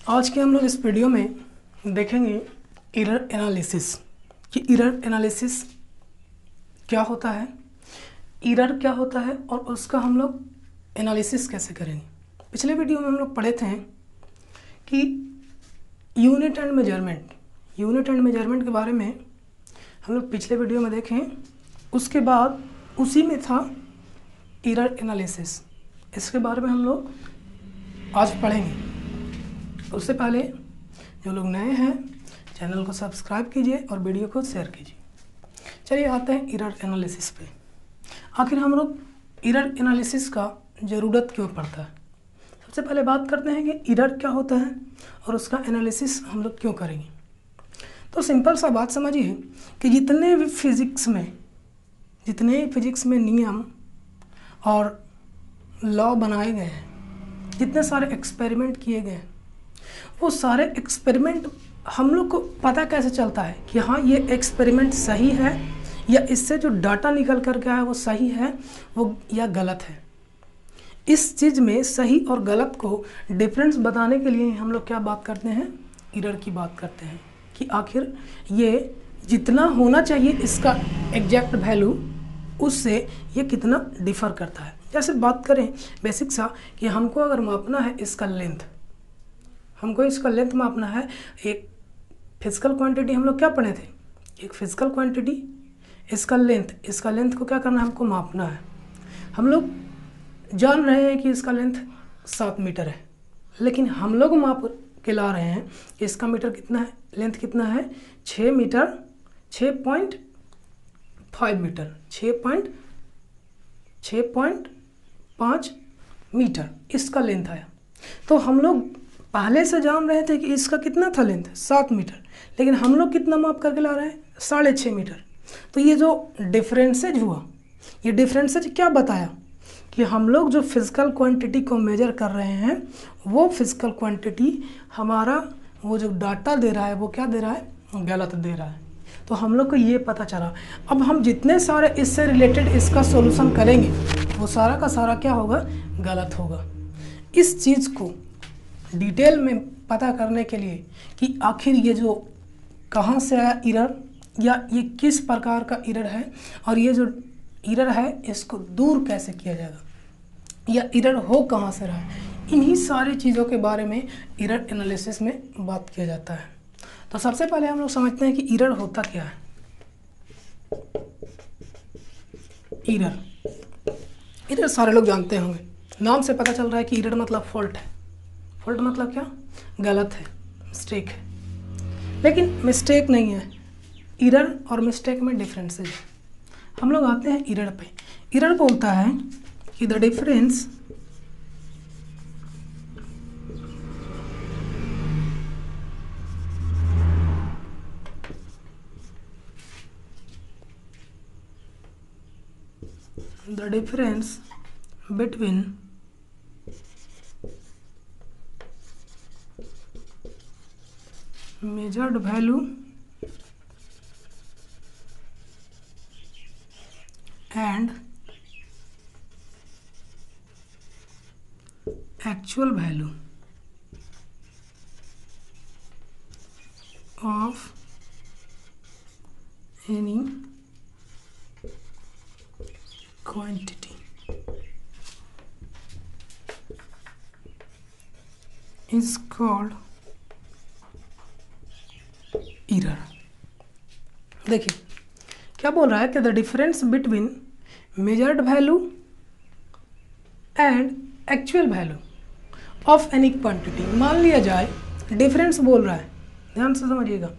आज के हम लोग इस वीडियो में देखेंगे एरर एनालिसिस कि एरर एनालिसिस क्या होता है, एरर क्या होता है और उसका हम लोग एनालिसिस कैसे करेंगे। पिछले वीडियो में हम लोग पढ़े थे कि यूनिट एंड मेजरमेंट के बारे में हम लोग पिछले वीडियो में देखें। उसके बाद उसी में था एरर एनालिसिस, इसके बारे में हम लोग आज पढ़ेंगे। उससे पहले जो लोग नए हैं चैनल को सब्सक्राइब कीजिए और वीडियो को शेयर कीजिए। चलिए आते हैं एरर एनालिसिस पे। आखिर हम लोग एरर एनालिसिस का ज़रूरत क्यों पड़ता है। सबसे पहले बात करते हैं कि एरर क्या होता है और उसका एनालिसिस हम लोग क्यों करेंगे। तो सिंपल सा बात समझिए कि जितने भी फिज़िक्स में नियम और लॉ बनाए गए हैं, जितने सारे एक्सपेरिमेंट किए गए हैं, वो सारे एक्सपेरिमेंट हम लोग को पता कैसे चलता है कि हाँ ये एक्सपेरिमेंट सही है या इससे जो डाटा निकल कर के आया वो सही है वो या गलत है। इस चीज़ में सही और गलत को डिफरेंस बताने के लिए हम लोग क्या बात करते हैं, एरर की बात करते हैं कि आखिर ये जितना होना चाहिए इसका एग्जैक्ट वैल्यू उससे ये कितना डिफ़र करता है। जैसे बात करें बेसिक सा कि हमको अगर मापना है इसका लेंथ, हमको इसका लेंथ मापना है। एक फिजिकल क्वांटिटी हम लोग क्या पढ़े थे, एक फिजिकल क्वांटिटी, इसका लेंथ को क्या करना है, हमको मापना है। हम लोग जान रहे हैं कि इसका लेंथ 7 मीटर है, लेकिन हम लोग माप के ला रहे हैं कि इसका मीटर कितना है, लेंथ कितना है 6 मीटर, 6.5 मीटर, 6.5 मीटर इसका लेंथ आया। तो हम लोग पहले से जान रहे थे कि इसका कितना था लेंथ 7 मीटर, लेकिन हम लोग कितना माप करके ला रहे हैं 6.5 मीटर। तो ये जो डिफरेंसेज हुआ, ये डिफरेंसेज क्या बताया कि हम लोग जो फिजिकल क्वांटिटी को मेजर कर रहे हैं वो फिजिकल क्वांटिटी हमारा वो जो डाटा दे रहा है वो क्या दे रहा है, गलत दे रहा है। तो हम लोग को ये पता चला। अब हम जितने सारे इससे रिलेटेड इसका सॉल्यूशन करेंगे वो सारा का सारा क्या होगा, गलत होगा। इस चीज़ को डिटेल में पता करने के लिए कि आखिर ये जो कहाँ से आया एरर या ये किस प्रकार का एरर है और ये जो एरर है इसको दूर कैसे किया जाएगा या एरर हो कहाँ से रहा है, इन्हीं सारी चीज़ों के बारे में एरर एनालिसिस में बात किया जाता है। तो सबसे पहले हम लोग समझते हैं कि एरर होता क्या है। एरर सारे लोग जानते होंगे, नाम से पता चल रहा है कि एरर मतलब फॉल्ट है। फॉल्ट मतलब क्या, गलत है, मिस्टेक है। लेकिन मिस्टेक नहीं है, एरर और मिस्टेक में डिफरेंसेस है। हम लोग आते हैं एरर पे। एरर बोलता है कि the difference between measured value and actual value of any quantity is called error. देखिए क्या बोल रहा है कि the difference between measured value and actual value of any quantity. मान लिया जाए, डिफरेंस बोल रहा है, ध्यान से समझिएगा।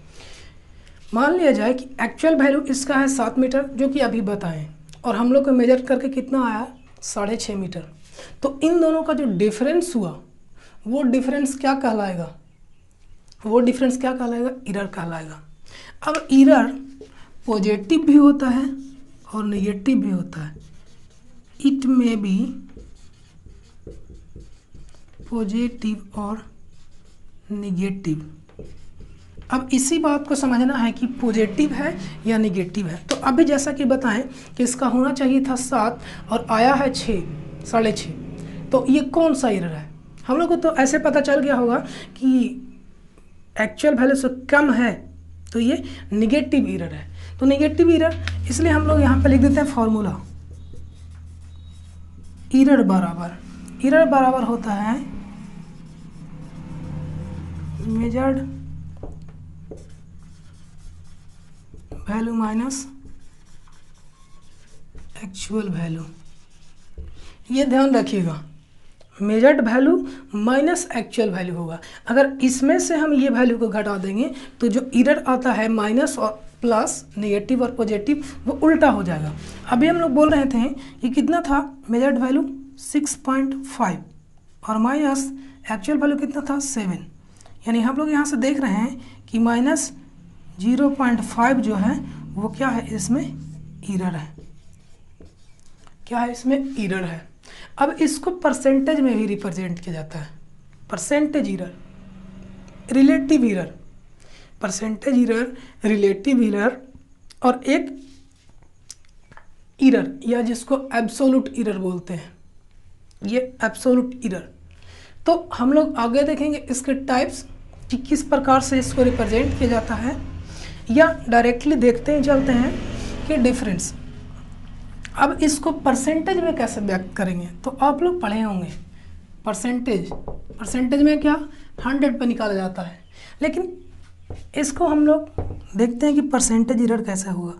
मान लिया जाए कि एक्चुअल वैल्यू इसका है 7 मीटर जो कि अभी बताएं, और हम लोग को मेजर करके कितना आया 6.5 मीटर। तो इन दोनों का जो डिफरेंस हुआ वो डिफरेंस क्या कहलाएगा, एरर कहलाएगा। अब एरर पॉजिटिव भी होता है और नेगेटिव भी होता है। इट में बी पॉजिटिव और नेगेटिव। अब इसी बात को समझना है कि पॉजिटिव है या नेगेटिव है। तो अभी जैसा कि बताएं कि इसका होना चाहिए था 7 और आया है 6, 6.5। तो ये कौन सा एरर है, हम लोग को तो ऐसे पता चल गया होगा कि एक्चुअल वैल्यू से कम है तो ये निगेटिव एरर है। तो निगेटिव एरर इसलिए हम लोग यहाँ पे लिख देते हैं फॉर्मूला, एरर बराबर होता है measured value minus actual value. ये ध्यान रखिएगा, measured value minus actual value होगा। अगर इसमें से हम ये वैल्यू को घटा देंगे तो जो एरर आता है माइनस और प्लस, नेगेटिव और पॉजिटिव, वो उल्टा हो जाएगा। अभी हम लोग बोल रहे थे कि कितना था मेजर्ड वैल्यू 6.5 और माइनस एक्चुअल वैल्यू कितना था 7, यानी हम लोग यहाँ से देख रहे हैं कि माइनस 0.5 जो है वो क्या है, इसमें एरर है। क्या है, इसमें एरर है। अब इसको परसेंटेज में भी रिप्रेजेंट किया जाता है, percentage error, relative error, percentage error, relative error और एक एरर या जिसको एब्सोल्यूट एरर बोलते हैं, ये एब्सोल्यूट एरर। तो हम लोग आगे देखेंगे इसके टाइप्स कि किस प्रकार से इसको रिप्रेजेंट किया जाता है, या डायरेक्टली देखते ही चलते हैं कि डिफरेंस। अब इसको परसेंटेज में कैसे व्यक्त करेंगे, तो आप लोग पढ़े होंगे परसेंटेज में क्या 100 पे निकाला जाता है, लेकिन इसको हम लोग देखते हैं कि परसेंटेज एरर कैसे हुआ।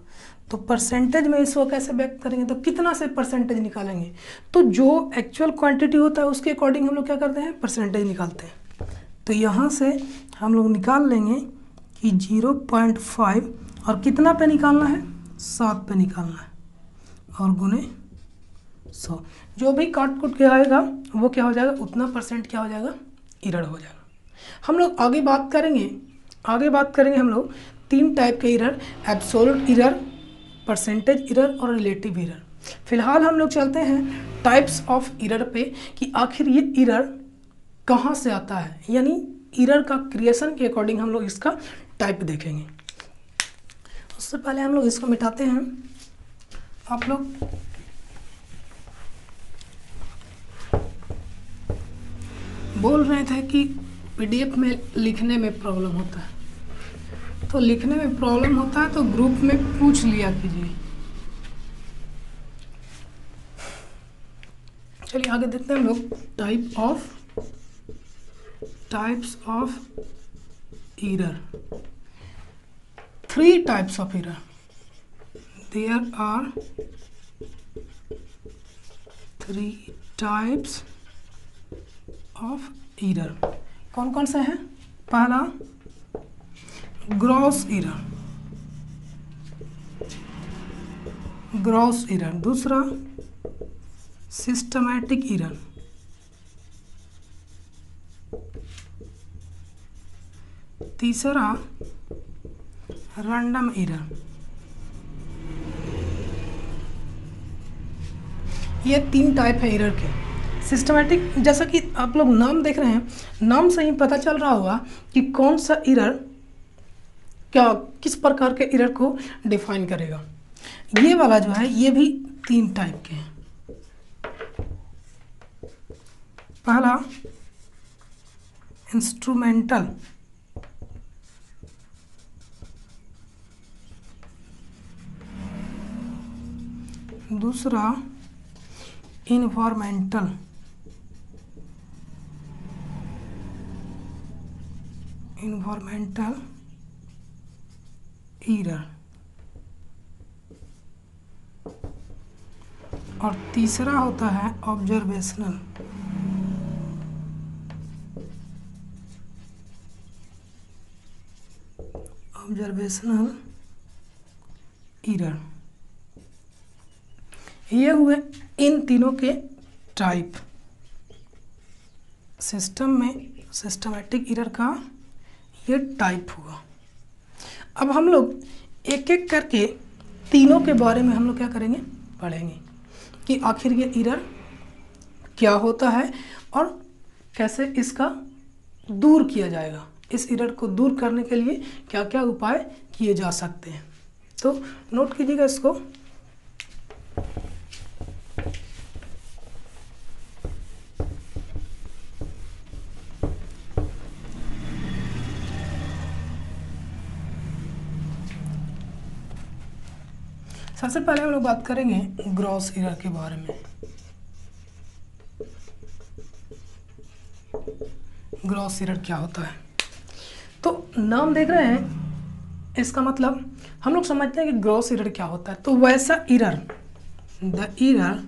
तो परसेंटेज में इसको कैसे व्यक्त करेंगे, तो कितना से परसेंटेज निकालेंगे, तो जो एक्चुअल क्वांटिटी होता है उसके अकॉर्डिंग हम लोग क्या करते हैं, परसेंटेज निकालते हैं। तो यहाँ से हम लोग निकाल लेंगे कि 0.5 और कितना पे निकालना है, 7 पे निकालना है और गुने 100, जो भी काट कुट के आएगा वो क्या हो जाएगा, उतना परसेंट क्या हो जाएगा, एरर हो जाएगा। हम लोग आगे बात करेंगे हम लोग 3 टाइप के error, absolute error, percentage error और रिलेटिव एरर। फिलहाल हम लोग चलते हैं टाइप्स ऑफ एरर पे कि आखिर ये एरर कहाँ से आता है, यानी एरर का क्रिएशन के अकॉर्डिंग हम लोग इसका टाइप देखेंगे। उससे पहले हम लोग इसको मिटाते हैं। आप लोग बोल रहे थे कि पीडीएफ में लिखने में प्रॉब्लम होता है, तो लिखने में प्रॉब्लम होता है तो ग्रुप में पूछ लिया कीजिए। चलिए आगे देखते हैं हम लोग types of error. 3 types of error, there are 3 types of error। कौन कौन से हैं, पहला ग्रॉस एरर, दूसरा सिस्टमैटिक एरर, तीसरा रैंडम एरर। ये 3 टाइप है एरर के। सिस्टमैटिक, जैसा कि आप लोग नाम देख रहे हैं, नाम से ही पता चल रहा होगा कि कौन सा एरर किस प्रकार के एरर को डिफाइन करेगा। ये वाला जो है ये भी 3 टाइप के हैं। पहला इंस्ट्रूमेंटल, दूसरा इन्वायरमेंटल, एरर, और तीसरा होता है ऑब्जर्वेशनल। एरर। ये हुए इन तीनों के टाइप। सिस्टम में सिस्टमैटिक एरर का ये टाइप हुआ। अब हम लोग एक एक करके तीनों के बारे में हम लोग क्या करेंगे, पढ़ेंगे कि आखिर ये एरर क्या होता है और कैसे इसका दूर किया जाएगा। इस एरर को दूर करने के लिए क्या क्या उपाय किए जा सकते हैं, तो नोट कीजिएगा इसको। सबसे पहले हम लोग बात करेंगे ग्रॉस एरर के बारे में। ग्रॉस एरर क्या होता है? तो नाम देख रहे हैं, इसका मतलब हम लोग समझते हैं कि ग्रॉस एरर क्या होता है। तो वैसा error, the error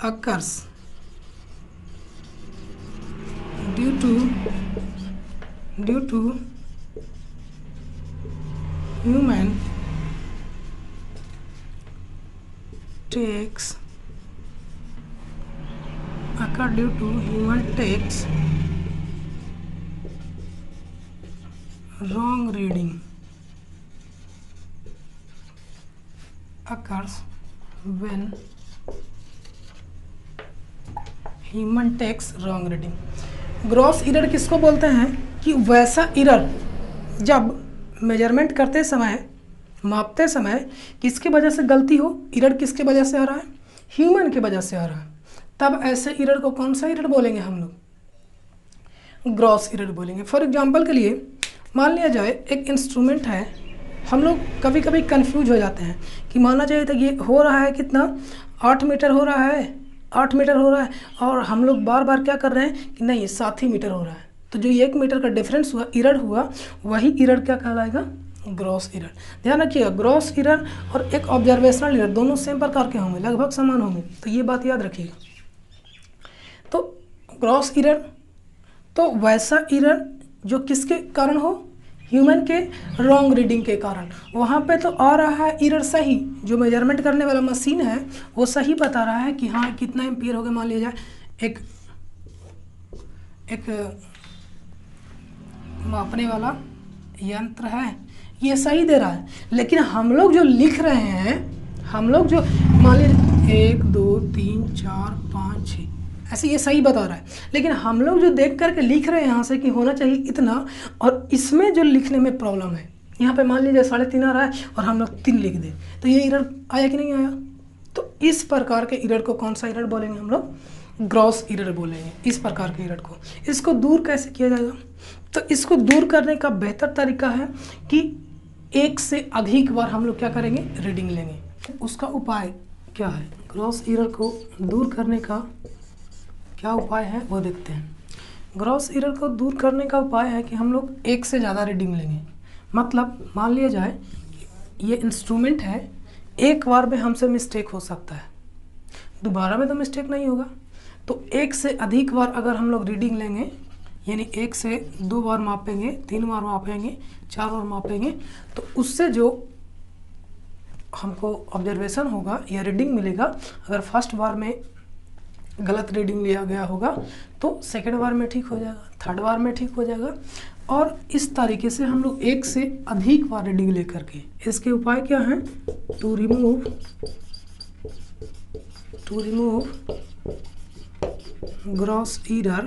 occurs due to human takes wrong reading occurs when human takes wrong reading. Gross error किसको बोलते हैं? कि वैसा एरर जब मेजरमेंट करते समय, मापते समय किसकी वजह से गलती हो, एरर किसके वजह से आ रहा है? ह्यूमन की वजह से आ रहा है। तब ऐसे एरर को कौन सा एरर बोलेंगे हम लोग? ग्रॉस एरर बोलेंगे। फॉर एग्जांपल के लिए मान लिया जाए एक इंस्ट्रूमेंट है, हम लोग कभी कभी कंफ्यूज हो जाते हैं कि मानना चाहिए था ये हो रहा है कितना, 8 मीटर हो रहा है, 8 मीटर हो रहा है, और हम लोग बार बार क्या कर रहे हैं कि नहीं 7 ही मीटर हो रहा है। तो जो 1 मीटर का डिफरेंस हुआ, एरर हुआ, वही एरर क्या कहलाएगा? Gross error. ध्यान रखिएगा, ग्रॉस एरर और एक ऑब्जर्वेशनल एरर दोनों सेम प्रकार के होंगे, लगभग समान होंगे, तो ये बात याद रखिएगा। तो ग्रॉस एरर तो वैसा एरर जो किसके कारण हो? ह्यूमन के रॉन्ग रीडिंग के कारण। वहाँ पे तो आ रहा है एरर सही, जो मेजरमेंट करने वाला मशीन है वो सही बता रहा है कि हाँ कितना एम्पियर हो गया। मान लिया जाए एक मापने वाला यंत्र है, ये सही दे रहा है, लेकिन हम लोग जो लिख रहे हैं, हम लोग जो मान लीजिए 1 2 3 4 5 6 ऐसे ये सही बता रहा है, लेकिन हम लोग जो देख करके लिख रहे हैं यहाँ से कि होना चाहिए इतना, और इसमें जो लिखने में प्रॉब्लम है, यहाँ पे मान लीजिए 3.5 आ रहा है और हम लोग 3 लिख दें, तो ये एरर आया कि नहीं आया? तो इस प्रकार के एरर को कौन सा एरर बोलेंगे हम लोग? ग्रॉस एरर बोलेंगे। इस प्रकार के एरर को, इसको दूर कैसे किया जाएगा? तो इसको दूर करने का बेहतर तरीका है कि एक से अधिक बार हम लोग क्या करेंगे? रीडिंग लेंगे। उसका उपाय क्या है? ग्रॉस एरर को दूर करने का क्या उपाय है वो देखते हैं। ग्रॉस एरर को दूर करने का उपाय है कि हम लोग एक से ज़्यादा रीडिंग लेंगे। मतलब मान लिया जाए ये इंस्ट्रूमेंट है, एक बार में हमसे मिस्टेक हो सकता है, दोबारा में तो मिस्टेक नहीं होगा। तो एक से अधिक बार अगर हम लोग रीडिंग लेंगे, यानी 1 से 2 बार मापेंगे, 3 बार मापेंगे, 4 बार मापेंगे, तो उससे जो हमको ऑब्जर्वेशन होगा या रीडिंग मिलेगा, अगर फर्स्ट बार में गलत रीडिंग लिया गया होगा तो सेकेंड बार में ठीक हो जाएगा, थर्ड बार में ठीक हो जाएगा, और इस तरीके से हम लोग एक से अधिक बार रीडिंग लेकर के। इसके उपाय क्या हैं? To remove gross error,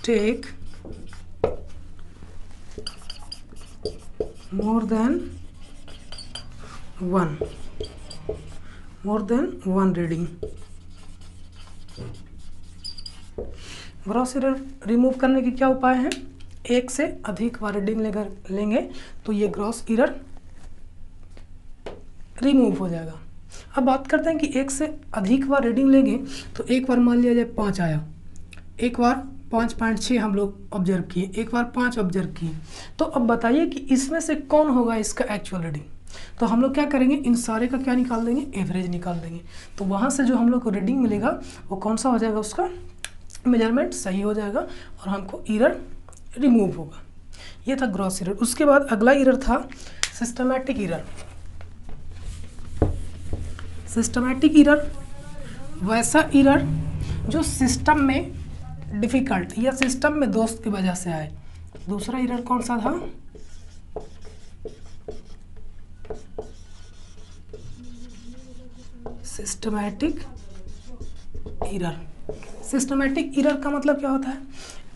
take more than one reading। Gross error remove करने के क्या उपाय हैं? एक से अधिक बार रीडिंग लेंगे तो ये ग्रॉस एरर रिमूव हो जाएगा। अब बात करते हैं कि एक से अधिक बार रीडिंग लेंगे तो एक बार मान लिया जाए 5 आया, एक बार 5.6 हम लोग ऑब्जर्व किए, एक बार 5 ऑब्जर्व किए, तो अब बताइए कि इसमें से कौन होगा इसका एक्चुअल रीडिंग? तो हम लोग क्या करेंगे? इन सारे का क्या निकाल देंगे? एवरेज निकाल देंगे। तो वहाँ से जो हम लोग को रीडिंग मिलेगा वो कौन सा हो जाएगा? उसका मेजरमेंट सही हो जाएगा और हमको एरर रिमूव होगा। ये था ग्रॉस एरर। उसके बाद अगला एरर था सिस्टमैटिक एरर। सिस्टमैटिक एरर वैसा एरर जो सिस्टम में डिफ़िकल्ट या सिस्टम में दोस्त की वजह से आए। दूसरा एरर कौन सा था? Systematic error. सिस्टमैटिक एरर का मतलब क्या होता है?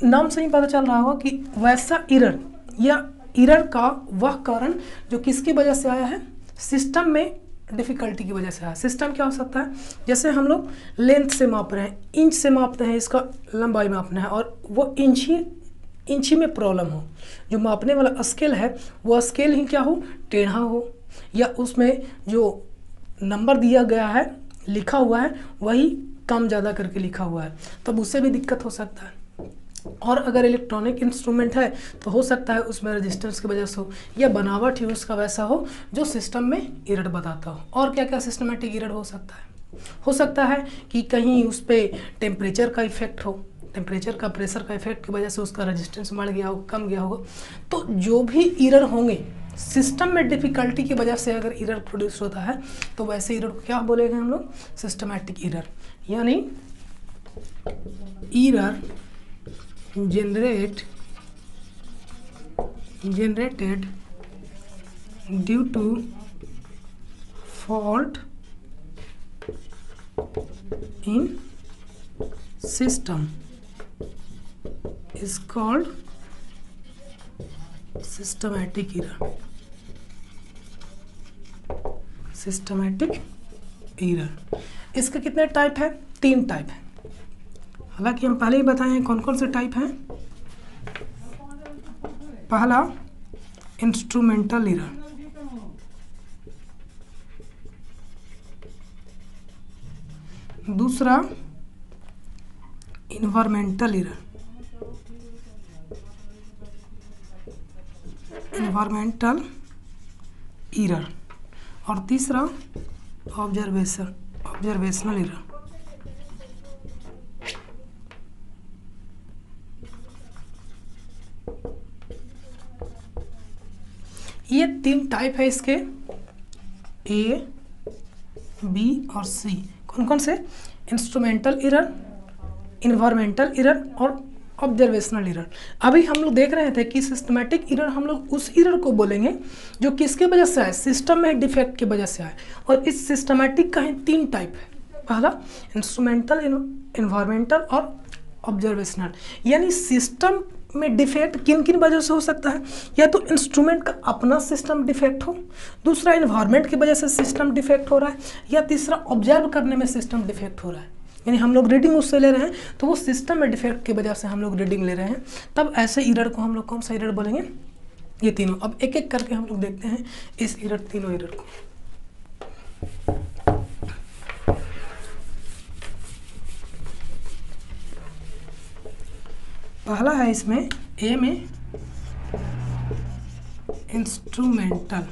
नाम से ही पता चल रहा होगा कि वैसा एरर या एरर का वह कारण जो किसकी वजह से आया है? सिस्टम में डिफ़िकल्टी की वजह से आया। सिस्टम क्या हो सकता है? जैसे हम लोग लेंथ से माप रहे हैं, इंच से मापते हैं, इसका लंबाई मापना है और वो इंच ही इंची में प्रॉब्लम हो, जो मापने वाला स्केल है वो स्केल ही क्या हो, टेढ़ा हो, या उसमें जो नंबर दिया गया है लिखा हुआ है वही कम ज़्यादा करके लिखा हुआ है, तब उससे भी दिक्कत हो सकता है। और अगर इलेक्ट्रॉनिक इंस्ट्रूमेंट है तो हो सकता है उसमें रेजिस्टेंस की वजह से हो, या बनावट ही उसका वैसा हो जो सिस्टम में एरर बताता हो। और क्या क्या सिस्टमेटिक एरर हो सकता है कि कहीं उस पर टेम्परेचर का इफेक्ट हो, टेम्परेचर का प्रेशर का इफेक्ट की वजह से उसका रेजिस्टेंस बढ़ गया हो, कम गया होगा। तो जो भी एरर होंगे सिस्टम में डिफ़िकल्टी की वजह से अगर एरर प्रोड्यूस होता है तो वैसे एरर को क्या बोलेंगे हम लोग, सिस्टमैटिक एरर। यानी error generated due to fault in system is called systematic error। Systematic error, इसके कितने टाइप है, 3 टाइप है। हालांकि हम पहले ही बताए हैं कौन कौन से टाइप हैं। पहला इंस्ट्रूमेंटल एरर, दूसरा इन्वायरमेंटल एरर, और तीसरा ऑब्जर्वेशनल एरर। ये 3 टाइप है इसके, ए, बी और सी। कौन कौन से, इंस्ट्रूमेंटल एरर, इन्वायरमेंटल एरर और ऑब्जर्वेशनल एरर। अभी हम लोग देख रहे थे कि सिस्टमैटिक एरर हम लोग उस एरर को बोलेंगे जो किसके वजह से आए, सिस्टम में डिफेक्ट की वजह से आए। और इस सिस्टमैटिक का ही 3 टाइप है, पहला इंस्ट्रूमेंटल, इन्वायरमेंटल और ऑब्जर्वेशनल। यानी सिस्टम में डिफेक्ट किन किन वजह से हो सकता है, या तो इंस्ट्रूमेंट का अपना सिस्टम डिफेक्ट हो, दूसरा इन्वायरमेंट की वजह से सिस्टम डिफेक्ट हो रहा है, या तीसरा ऑब्जर्व करने में सिस्टम डिफेक्ट हो रहा है। यानी हम लोग रीडिंग उससे ले रहे हैं तो वो सिस्टम में डिफेक्ट की वजह से हम लोग रीडिंग ले रहे हैं, तब ऐसे एरर को हम लोग कौन सा एरर बोलेंगे, ये तीनों। अब एक एक करके हम लोग देखते हैं इस एरर, तीनों एरर को। पहला है इसमें ए में इंस्ट्रूमेंटल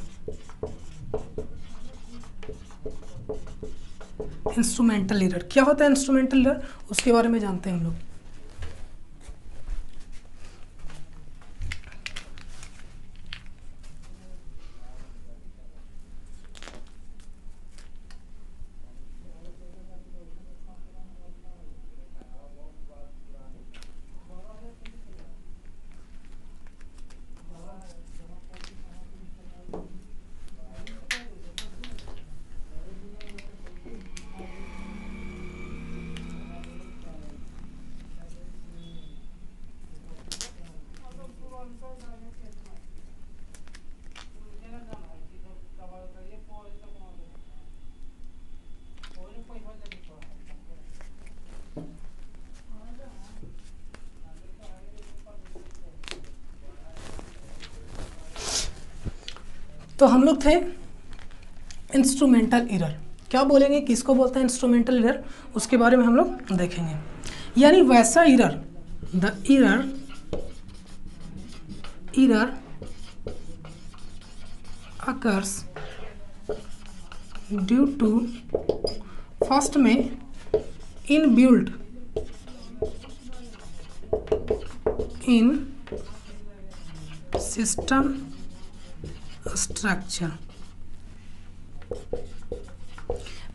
एरर। क्या होता है इंस्ट्रूमेंटल एरर, उसके बारे में जानते हैं हम लोग। तो हम लोग थे इंस्ट्रूमेंटल एरर। क्या बोलेंगे, किसको बोलते हैं इंस्ट्रूमेंटल एरर, उसके बारे में हम लोग देखेंगे। यानी वैसा error, the error occurs due to, first में इनबिल्ट इन सिस्टम स्ट्रक्चर।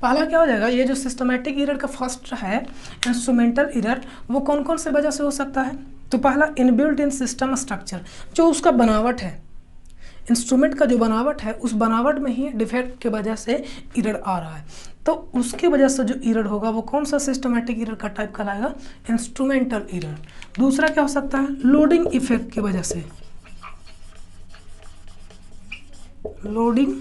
पहला क्या हो जाएगा, ये जो सिस्टमैटिक एरर का फर्स्ट है इंस्ट्रूमेंटल एरर, वो कौन कौन से वजह से हो सकता है। तो पहला इनबिल्ट इन सिस्टम स्ट्रक्चर, जो उसका बनावट है, इंस्ट्रूमेंट का जो बनावट है उस बनावट में ही डिफेक्ट की वजह से एरर आ रहा है। तो उसके वजह से जो एरर होगा वो कौन सा सिस्टमैटिक एरर का टाइप कहलाएगा, इंस्ट्रूमेंटल एरर। दूसरा क्या हो सकता है, लोडिंग इफेक्ट की वजह से, लोडिंग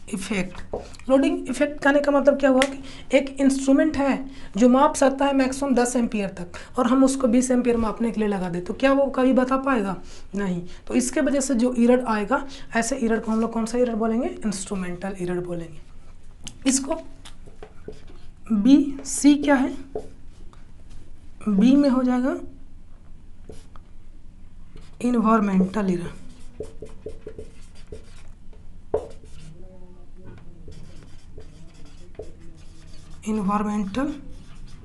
इफेक्ट। लोडिंग इफेक्ट कहने का मतलब क्या हुआ कि एक इंस्ट्रूमेंट है जो माप सकता है मैक्सिमम 10 एम्पियर तक, और हम उसको 20 एम्पियर मापने के लिए लगा दे, तो क्या वो कभी बता पाएगा? नहीं। तो इसके वजह से जो एरर आएगा, ऐसे एरर को हम लोग कौन सा एरर बोलेंगे? इंस्ट्रूमेंटल एरर बोलेंगे। इसको बी सी क्या है? बी में हो जाएगा environmental error. Environmental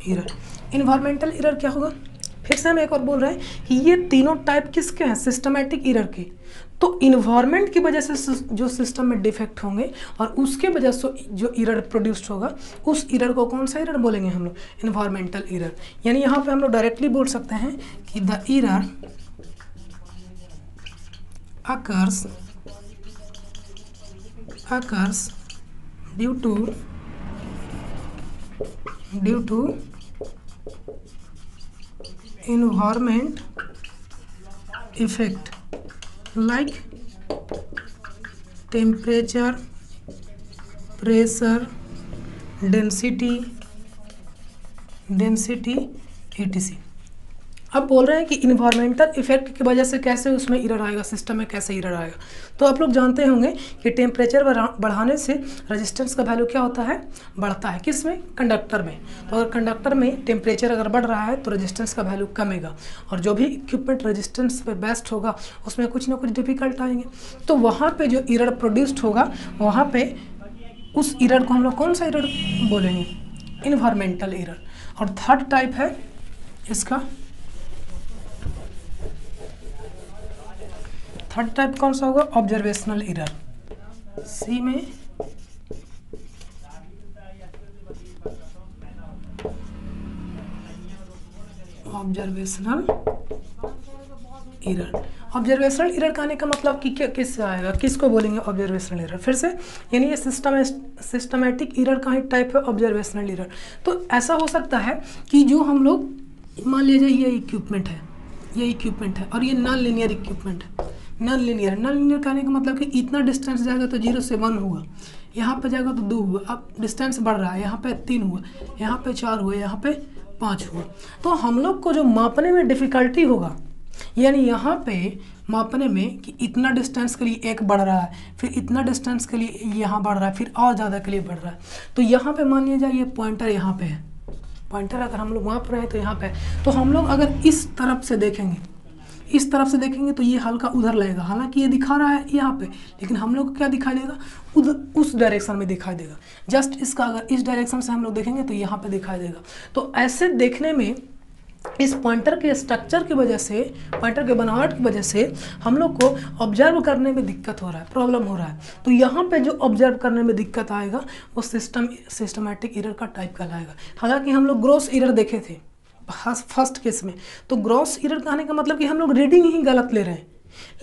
error. Environmental error क्या होगा? फिर से हम एक और बोल रहे हैं कि ये तीनों टाइप किसके हैं? सिस्टमैटिक एरर के। तो इन्वायरमेंट की वजह से जो सिस्टम में डिफेक्ट होंगे और उसके वजह से जो एरर प्रोड्यूस्ड होगा, उस एरर को कौन सा एरर बोलेंगे हम लोग? Environmental error. यानी यहाँ पे हम लोग डायरेक्टली बोल सकते हैं कि the error occurs due to environment effect like temperature, pressure, density etc। अब बोल रहे हैं कि इन्वायरमेंटल इफेक्ट की वजह से कैसे उसमें एरर आएगा, सिस्टम में कैसे एरर आएगा। तो आप लोग जानते होंगे कि टेम्परेचर बढ़ाने से रेजिस्टेंस का वैल्यू क्या होता है? बढ़ता है। किस में? कंडक्टर में। तो अगर कंडक्टर में टेम्परेचर अगर बढ़ रहा है तो रेजिस्टेंस का वैल्यू कमेगा, और जो भी इक्विपमेंट रेजिस्टेंस पे बेस्ट होगा उसमें कुछ ना कुछ डिफिकल्ट आएंगे। तो वहाँ पर जो एरर प्रोड्यूस्ड होगा, वहाँ पर उस एरर को हम लोग कौन सा एरर बोलेंगे? Environmental error. और थर्ड टाइप है इसका, थर्ड टाइप कौन सा होगा? Observational error. सी में ऑब्जर्वेशनल एरर। ऑब्जर्वेशनल एरर कहने का मतलब कि किससे आएगा, किसको बोलेंगे ऑब्जर्वेशनल एरर? फिर से, यानी ये सिस्टमैटिक एरर का ही टाइप है ऑब्जर्वेशनल एरर। तो ऐसा हो सकता है कि जो हम लोग, मान लीजिए ये इक्विपमेंट है और ये नॉन लीनियर इक्विपमेंट है। नॉन लीनियर कहने का मतलब कि इतना डिस्टेंस जाएगा तो 0 से 1 हुआ, यहाँ पे जाएगा तो 2 हुआ, अब डिस्टेंस बढ़ रहा है, यहाँ पे 3 हुआ, यहाँ पे 4 हुआ, यहाँ पे 5 हुआ। तो हम लोग को जो मापने में डिफ़िकल्टी होगा, यानी यहाँ पे मापने में कि इतना डिस्टेंस के लिए 1 बढ़ रहा है, फिर इतना डिस्टेंस के लिए यहाँ बढ़ रहा है, फिर और ज़्यादा के लिए बढ़ रहा है। तो यहाँ पे मान लीजिए ये पॉइंटर यहाँ पे है, पॉइंटर अगर हम लोग माप रहे हैं तो यहाँ पे, तो हम लोग अगर इस तरफ से देखेंगे तो ये हल्का उधर लगेगा, हालांकि ये दिखा रहा है यहाँ पे, लेकिन हम लोग को क्या दिखाई देगा? उधर उस डायरेक्शन में दिखाई देगा। जस्ट इसका अगर इस डायरेक्शन से हम लोग देखेंगे तो यहाँ पे दिखाई देगा। तो ऐसे देखने में इस पॉइंटर के स्ट्रक्चर की वजह से, पॉइंटर के बनावट की वजह से हम लोग को ऑब्जर्व करने में दिक्कत हो रहा है, प्रॉब्लम हो रहा है। तो यहाँ पे जो ऑब्जर्व करने में दिक्कत आएगा वो सिस्टमैटिक एरर का टाइप कहलाएगा। हालांकि हम लोग ग्रॉस एरर देखे थे फर्स्ट केस में, तो ग्रॉस एरर कहने का मतलब कि हम लोग रीडिंग ही गलत ले रहे हैं।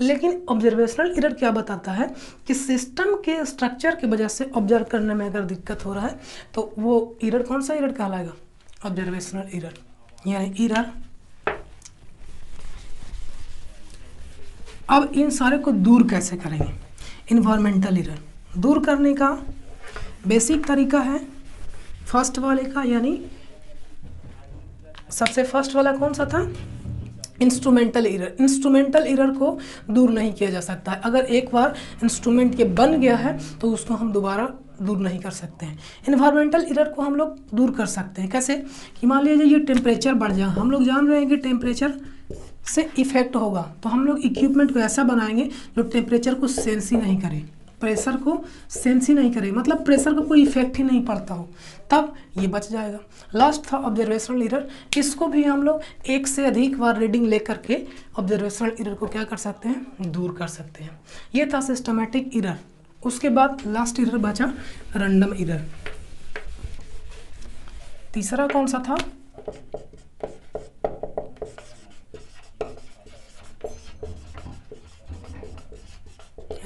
लेकिन ऑब्जर्वेशनल एरर क्या बताता है कि सिस्टम के स्ट्रक्चर की वजह से ऑब्जर्व करने में अगर दिक्कत हो रहा है तो वो एरर कौन सा एरर कहलाएगा? Observational error. यानी एरर। अब इन सारे को दूर कैसे करेंगे? इन्वायरमेंटल एरर दूर करने का बेसिक तरीका है फर्स्ट वाले का, यानी सबसे फर्स्ट वाला कौन सा था? Instrumental error. इंस्ट्रूमेंटल एरर को दूर नहीं किया जा सकता है। अगर एक बार इंस्ट्रूमेंट ये बन गया है तो उसको हम दोबारा दूर नहीं कर सकते हैं। इन्वायरमेंटल एरर को हम लोग दूर कर सकते हैं कैसे? कि मान लीजिए ये टेम्परेचर बढ़ जाए, हम लोग जान रहे हैं कि टेम्परेचर से इफेक्ट होगा, तो हम लोग इक्विपमेंट को ऐसा बनाएंगे जो टेम्परेचर को सेंस ही नहीं करे, प्रेशर को सेंस ही नहीं करे, मतलब प्रेशर का कोई इफेक्ट ही नहीं पड़ता हो, तब ये बच जाएगा। लास्ट था ऑब्जर्वेशनल एरर। इसको भी हम लोग एक से अधिक बार रीडिंग लेकर के ऑब्जर्वेशनल एरर को क्या कर सकते हैं? दूर कर सकते हैं। ये था सिस्टमैटिक एरर। उसके बाद लास्ट एरर बचा रैंडम एरर। तीसरा कौन सा था?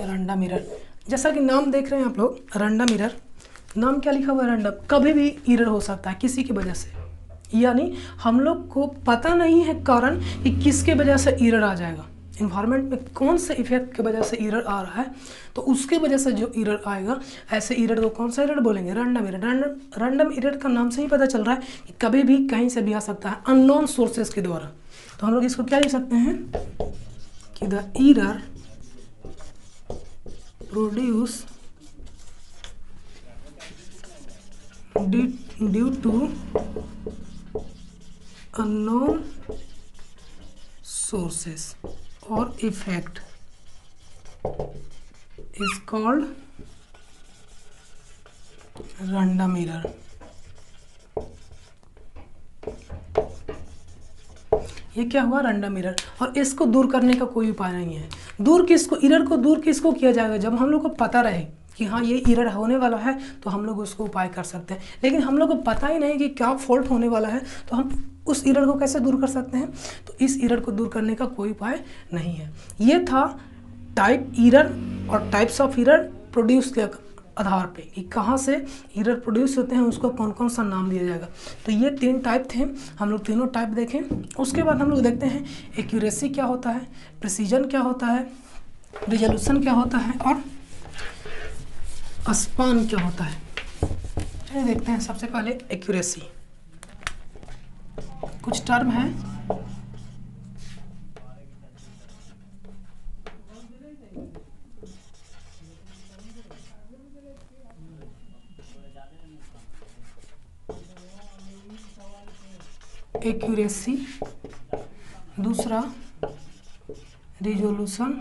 Random error. जैसा कि नाम देख रहे हैं आप लोग, रैंडम एरर, नाम क्या लिखा हुआ है? रैंडम। कभी भी एरर हो सकता है किसी की वजह से, यानी हम लोग को पता नहीं है कारण कि किसके वजह से एरर आ जाएगा। इन्वायरमेंट में कौन से इफेक्ट की वजह से एरर आ रहा है, तो उसके वजह से जो एरर आएगा, ऐसे एरर को कौन सा एरर बोलेंगे, रैंडम एरर। रैंडम एरर का नाम से ही पता चल रहा है कि कभी भी कहीं से भी आ सकता है, अननोन सोर्सेज के द्वारा। तो हम लोग इसको क्या लिख सकते हैं कि the error produce due to unknown sources or effect is called random error। ये क्या हुआ, रैंडम एरर। और इसको दूर करने का कोई उपाय नहीं है। एरर को दूर किसको किया जाएगा, जब हम लोग को पता रहे कि हाँ ये एरर होने वाला है तो हम लोग उसको उपाय कर सकते हैं। लेकिन हम लोग को पता ही नहीं कि क्या फॉल्ट होने वाला है, तो हम उस एरर को कैसे दूर कर सकते हैं। तो इस एरर को दूर करने का कोई उपाय नहीं है। ये था टाइप एरर और टाइप्स ऑफ एरर प्रोड्यूस के आधार पे कि कहाँ से एरर प्रोड्यूस होते हैं, उसको कौन कौन सा नाम दिया जाएगा। तो ये 3 टाइप थे, हम लोग तीनों टाइप देखें। उसके बाद हम लोग देखते हैं एक्यूरेसी क्या होता है, प्रिसीजन क्या होता है, रिजोल्यूशन क्या होता है और स्पान क्या होता है। चलिए देखते हैं सबसे पहले एक्यूरेसी। कुछ टर्म है, एक्यूरेसी, दूसरा रिजोल्यूशन,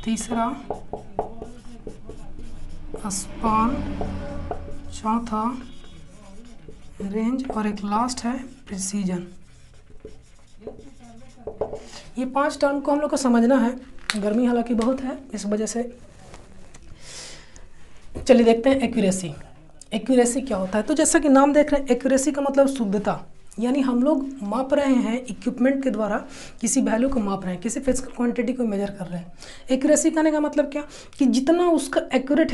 तीसरा स्पान, चौथा रेंज और एक लास्ट है प्रिसीजन। ये 5 टर्म को हम लोग को समझना है। गर्मी हालांकि बहुत है, इस वजह से। चलिए देखते हैं एक्यूरेसी। एक्यूरेसी क्या होता है, तो जैसा कि नाम देख रहे हैं, एक्यूरेसी का मतलब शुद्धता, यानी हम लोग माप रहे हैं इक्विपमेंट के द्वारा, किसी वैल्यू को माप रहे हैं, किसी फिजिकल क्वांटिटी को मेजर कर रहे हैं। एक्यूरेसी करने का मतलब क्या, कि जितना उसका एक्यूरेट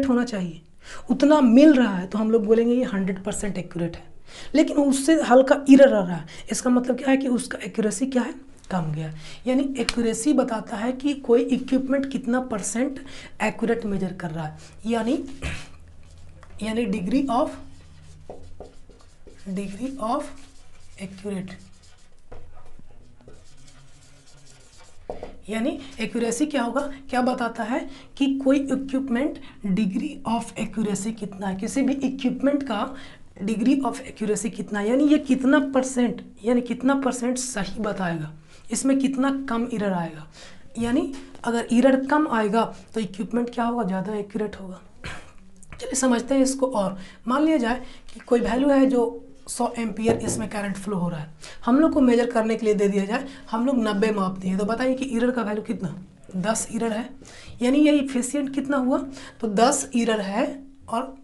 होना चाहिए उतना मिल रहा है, तो हम लोग बोलेंगे ये 100% एक्यूरेट है। लेकिन उससे हल्का एरर आ रहा है, इसका मतलब क्या है कि उसका एक्यूरेसी क्या है, कम गया। यानी एक्यूरेसी बताता है कि कोई इक्विपमेंट कितना % एक्यूरेट मेजर कर रहा है, यानी डिग्री ऑफ एक्यूरेट। यानी एक्यूरेसी क्या होगा, क्या बताता है कि कोई इक्विपमेंट डिग्री ऑफ एक्यूरेसी कितना है, किसी भी इक्विपमेंट का डिग्री ऑफ एक्यूरेसी कितना है, यानी ये कितना % सही बताएगा, इसमें कितना कम एरर आएगा। यानी अगर एरर कम आएगा तो इक्विपमेंट क्या होगा, ज़्यादा एक्यूरेट होगा। चलिए समझते हैं इसको। और मान लिया जाए कि कोई वैल्यू है जो 100 एम्पियर इसमें करंट फ्लो हो रहा है, हम लोग को मेजर करने के लिए दे दिया जाए, हम लोग 90 माप दिए, तो बताइए कि एरर का वैल्यू कितना, 10 एरर है। यानी ये इफिशिएंट कितना हुआ, तो 10 एरर है और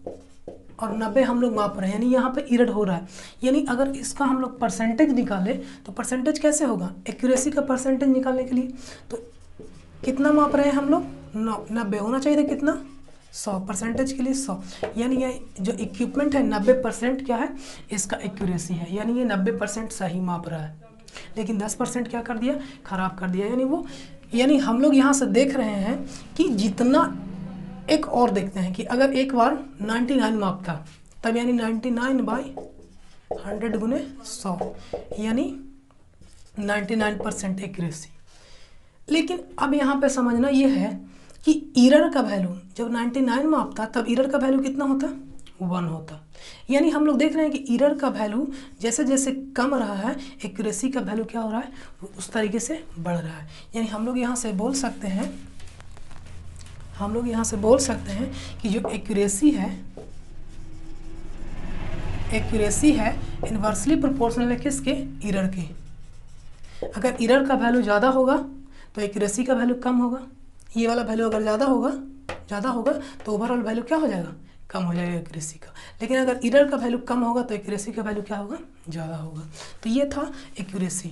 90 हम लोग माप रहे हैं, यानी यहाँ पे एरर हो रहा है। यानी अगर इसका हम लोग परसेंटेज निकालें तो परसेंटेज कैसे होगा, एक्यूरेसी का परसेंटेज निकालने के लिए तो कितना माप रहे हैं हम लोग, 90 होना चाहिए था कितना, 100, परसेंटेज के लिए 100। यानी ये जो इक्विपमेंट है 90% क्या है, इसका एक्यूरेसी है, यानी ये 90% सही माप रहा है। लेकिन 10% क्या कर दिया, खराब कर दिया। यानी हम लोग यहाँ से देख रहे हैं कि जितना, एक और देखते हैं कि अगर एक बार 99 मापता तब, यानी 99/100 गुने 100, यानी 99% एक्यूरेसी। लेकिन अब यहाँ पे समझना ये है कि एरर का वैल्यू जब 99 मापता तब एरर का वैल्यू कितना होता, 1 होता। यानी हम लोग देख रहे हैं कि एरर का वैल्यू जैसे जैसे कम रहा है, एक्यूरेसी का वैल्यू क्या हो रहा है, उस तरीके से बढ़ रहा है। यानी हम लोग यहाँ से बोल सकते हैं कि जो एक्यूरेसी है इन्वर्सली प्रोपोर्शनल है किसके, एरर के। अगर एरर का वैल्यू ज़्यादा होगा तो एक्यूरेसी का वैल्यू कम होगा, ये वाला वैल्यू अगर ज़्यादा होगा तो ओवरऑल वैल्यू क्या हो जाएगा, कम हो जाएगा एक्यूरेसी का। लेकिन अगर एरर का वैल्यू कम होगा तो एक्यूरेसी का वैल्यू क्या होगा, ज़्यादा होगा। तो ये था एक्यूरेसी।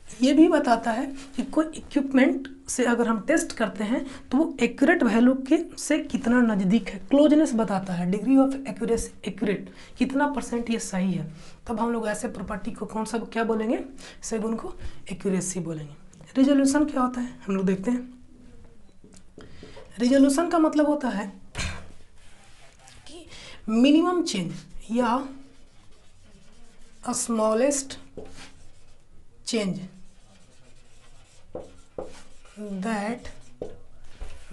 ये भी बताता है कि कोई इक्विपमेंट से अगर हम टेस्ट करते हैं तो वो एक्यूरेट वैल्यू के से कितना नज़दीक है, क्लोजनेस बताता है, डिग्री ऑफ एक्यूरेसी, एक्यूरेट कितना % ये सही है। तब हम लोग ऐसे प्रॉपर्टी को कौन सा क्या बोलेंगे, इसे गुण को एक्यूरेसी बोलेंगे। रिजोल्यूशन क्या होता है हम लोग देखते हैं। रिजोल्यूशन का मतलब होता है कि मिनिमम चेंज या smallest change that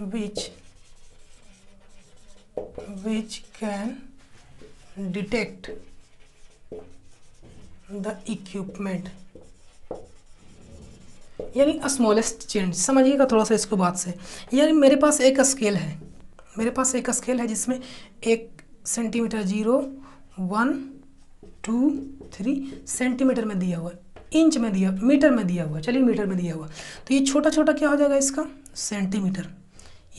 which can detect the equipment, यानी स्मॉलेस्ट चेंज। समझिएगा थोड़ा सा इसको बात से, यानी मेरे पास एक स्केल है, जिसमें 1 सेंटीमीटर 0 1 2 3 सेंटीमीटर में दिया हुआ है, इंच में दिया, मीटर में दिया हुआ, चलिए मीटर में दिया हुआ। तो ये छोटा छोटा क्या हो जाएगा इसका, सेंटीमीटर।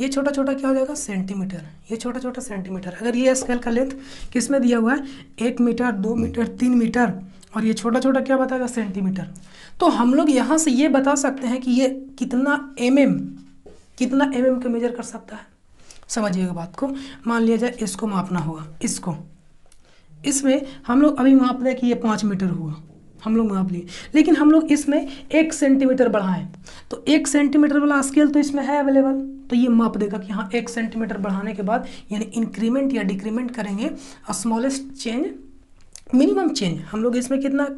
ये छोटा छोटा क्या हो जाएगा, सेंटीमीटर। ये छोटा छोटा सेंटीमीटर। अगर ये स्केल का लेंथ किस में दिया हुआ है, 1 मीटर 2 मीटर 3 मीटर, और ये छोटा छोटा क्या बताएगा, सेंटीमीटर। तो हम लोग यहाँ से ये बता सकते हैं कि ये कितना mm को मेजर कर सकता है। समझिएगा बात को। मान लिया जाए इसको मापना होगा, इसमें हम लोग अभी माप लें कि ये 5 मीटर हुआ, हम लोग माप लिए, लेकिन हम लोग इसमें 1 सेंटीमीटर बढ़ाएं तो 1 सेंटीमीटर वाला स्केल तो इसमें है अवेलेबल, तो ये माप देगा कि हाँ 1 सेंटीमीटर बढ़ाने के बाद यानी इंक्रीमेंट या डिक्रीमेंट करेंगे, स्मॉलेस्ट चेंज, मिनिमम चेंज हम लोग इसमें कितना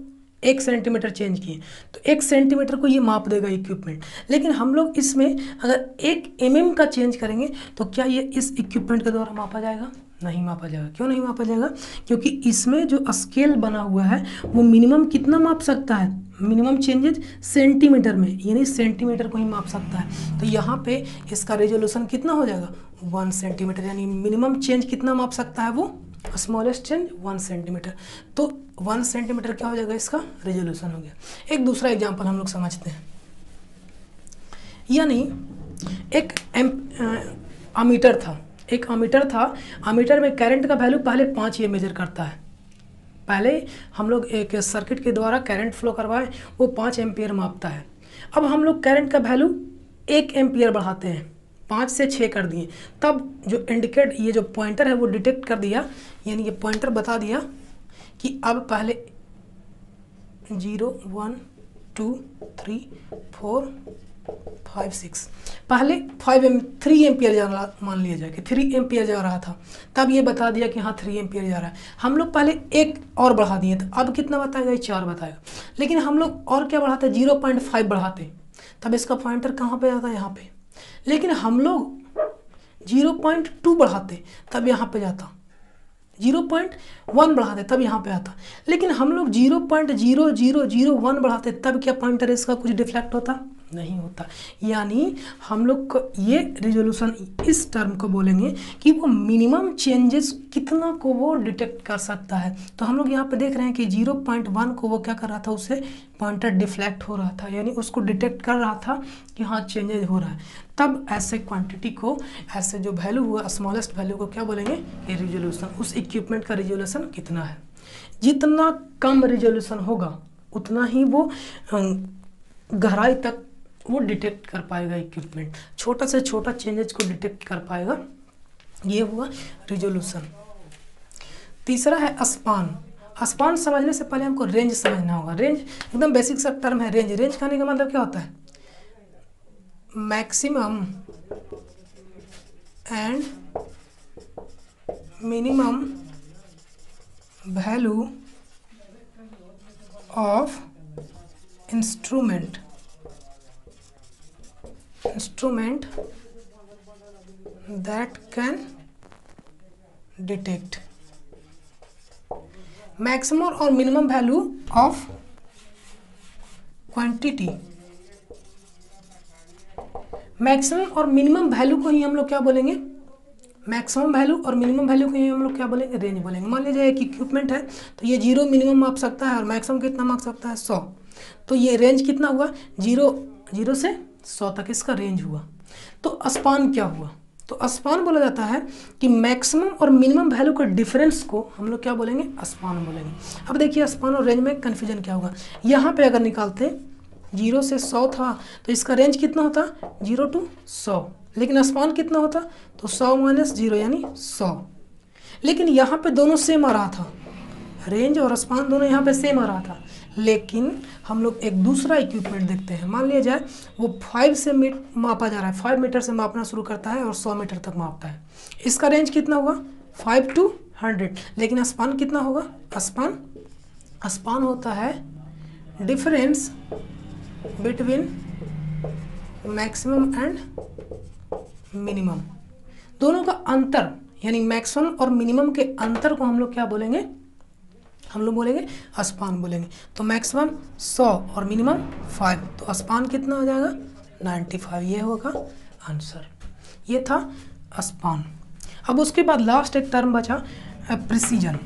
1 सेंटीमीटर चेंज किए, तो 1 सेंटीमीटर को ये माप देगा इक्विपमेंट। लेकिन हम लोग इसमें अगर 1 mm का चेंज करेंगे तो क्या ये इस इक्विपमेंट के द्वारा मापा जाएगा, नहीं मापा जाएगा। क्यों नहीं मापा जाएगा, क्योंकि इसमें जो स्केल बना हुआ है वो मिनिमम कितना माप सकता है, मिनिमम चेंजेज सेंटीमीटर में, यानी सेंटीमीटर को ही माप सकता है। तो यहाँ पे इसका रेजोल्यूशन कितना हो जाएगा, 1 सेंटीमीटर, यानी मिनिमम चेंज कितना माप सकता है वो, स्मॉलेस्ट चेंज 1 सेंटीमीटर। तो 1 सेंटीमीटर क्या हो जाएगा, इसका रेजोल्यूशन हो गया। एक दूसरा एग्जांपल हम लोग समझते हैं, यानी एक अमीटर था, अमीटर में करंट का वैल्यू पहले 5 ये मेजर करता है। पहले हम लोग एक सर्किट के द्वारा करंट फ्लो करवाए, वो 5 एम्पियर मापता है। अब हम लोग करंट का वैल्यू 1 एम्पियर बढ़ाते हैं, 5 से 6 कर दिए, तब जो इंडिकेट ये जो पॉइंटर है वो डिटेक्ट कर दिया, यानी ये पॉइंटर बता दिया कि अब पहले 0 1 2 3 4 5 6 पहले 3 एम्पियर जा रहा, मान लिया जाए कि 3 एम्पियर जा रहा था, तब ये बता दिया कि हाँ 3 एम्पियर जा रहा है। हम लोग पहले 1 और बढ़ा दिए, तो अब कितना बताएगा, ये 4 बताएगा। लेकिन हम लोग और क्या बढ़ाते, 0.5 बढ़ाते, तब इसका पॉइंटर कहाँ पे जाता है, यहाँ पे। लेकिन हम लोग 0.2 बढ़ाते, तब यहाँ पे जाता, 0.1 बढ़ाते तब यहाँ पे आता। लेकिन हम लोग 0.0001 बढ़ाते, तब क्या पॉइंटर इसका कुछ डिफ्लेक्ट होता, नहीं होता। यानी हम लोग को ये रिजोल्यूशन इस टर्म को बोलेंगे कि वो मिनिमम चेंजेस कितना को वो डिटेक्ट कर सकता है। तो हम लोग यहाँ पे देख रहे हैं कि 0.1 को वो क्या कर रहा था, उससे पॉइंटर डिफ्लेक्ट हो रहा था, यानी उसको डिटेक्ट कर रहा था कि हाँ चेंजेस हो रहा है। तब ऐसे क्वांटिटी को, ऐसे जो वैल्यू हुआ स्मॉलेस्ट वैल्यू को क्या बोलेंगे, ये रिजोल्यूशन। उस इक्विपमेंट का रिजोल्यूशन कितना है, जितना कम रिजोल्यूशन होगा उतना ही वो गहराई तक वो डिटेक्ट कर पाएगा इक्विपमेंट, छोटा से छोटा चेंजेस को डिटेक्ट कर पाएगा। ये हुआ रिजोल्यूशन। तीसरा है स्पान। स्पान समझने से पहले हमको रेंज समझना होगा। रेंज एकदम बेसिक सा टर्म है। रेंज कहने का मतलब क्या होता है, maximum and minimum value of instrument that can detect maximum और minimum value of quantity। Maximum और मिनिमम वैल्यू को ही हम लोग क्या बोलेंगे, मैक्सिमम वैल्यू और मिनिमम वैल्यू को ही हम लोग क्या बोलेंगे, रेंज बोलेंगे। मान लीजिए एक इक्विपमेंट है, तो ये 0 मिनिमम माप सकता है और मैक्सिमम कितना माप सकता है, 100। तो ये रेंज कितना हुआ, 0 से 100 तक इसका रेंज हुआ। तो स्पान क्या हुआ, तो स्पान बोला जाता है कि मैक्सिमम और मिनिमम वैल्यू के डिफरेंस को हम लोग क्या बोलेंगे, स्पान बोलेंगे। अब देखिए स्पान और रेंज में कन्फ्यूजन क्या होगा। यहाँ पे अगर निकालते 0 से 100 था तो इसका रेंज कितना होता, 0 to 100। लेकिन स्पान कितना होता, तो 100 - 0 यानी 100। लेकिन यहाँ पे दोनों सेम आ रहा था, रेंज और स्पान दोनों यहाँ पे सेम आ रहा था। लेकिन हम लोग एक दूसरा इक्विपमेंट देखते हैं। मान लिया जाए वो 5 से मापा जा रहा है, 5 मीटर से मापना शुरू करता है और 100 मीटर तक मापता है। इसका रेंज कितना होगा, 5 to 100। लेकिन स्पान कितना होगा, स्पान होता है difference between maximum and minimum, दोनों का अंतर, यानी मैक्सिमम और मिनिमम के अंतर को हम लोग क्या बोलेंगे, हम लोग बोलेंगे स्पान बोलेंगे। तो मैक्सिमम 100 और मिनिमम 5, तो स्पान कितना आ जाएगा, 95। ये होगा आंसर। ये था स्पान। अब उसके बाद लास्ट एक टर्म बचा प्रिसीजन।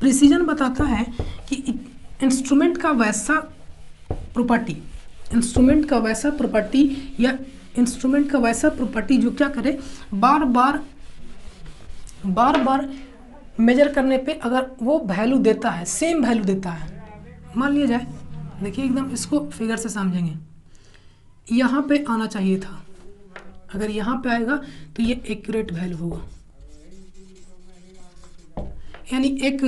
प्रिसीजन बताता है कि इंस्ट्रूमेंट का वैसा प्रॉपर्टी, इंस्ट्रूमेंट का वैसा प्रॉपर्टी या इंस्ट्रूमेंट का वैसा प्रॉपर्टी जो क्या करे, बार बार मेजर करने पे अगर वो वैल्यू देता है, सेम वैल्यू देता है। मान लिया जाए, देखिए एकदम इसको फिगर से समझेंगे, यहाँ पे आना चाहिए था, अगर यहाँ पे आएगा तो ये एक्यूरेट वैल्यू होगा। यानी एक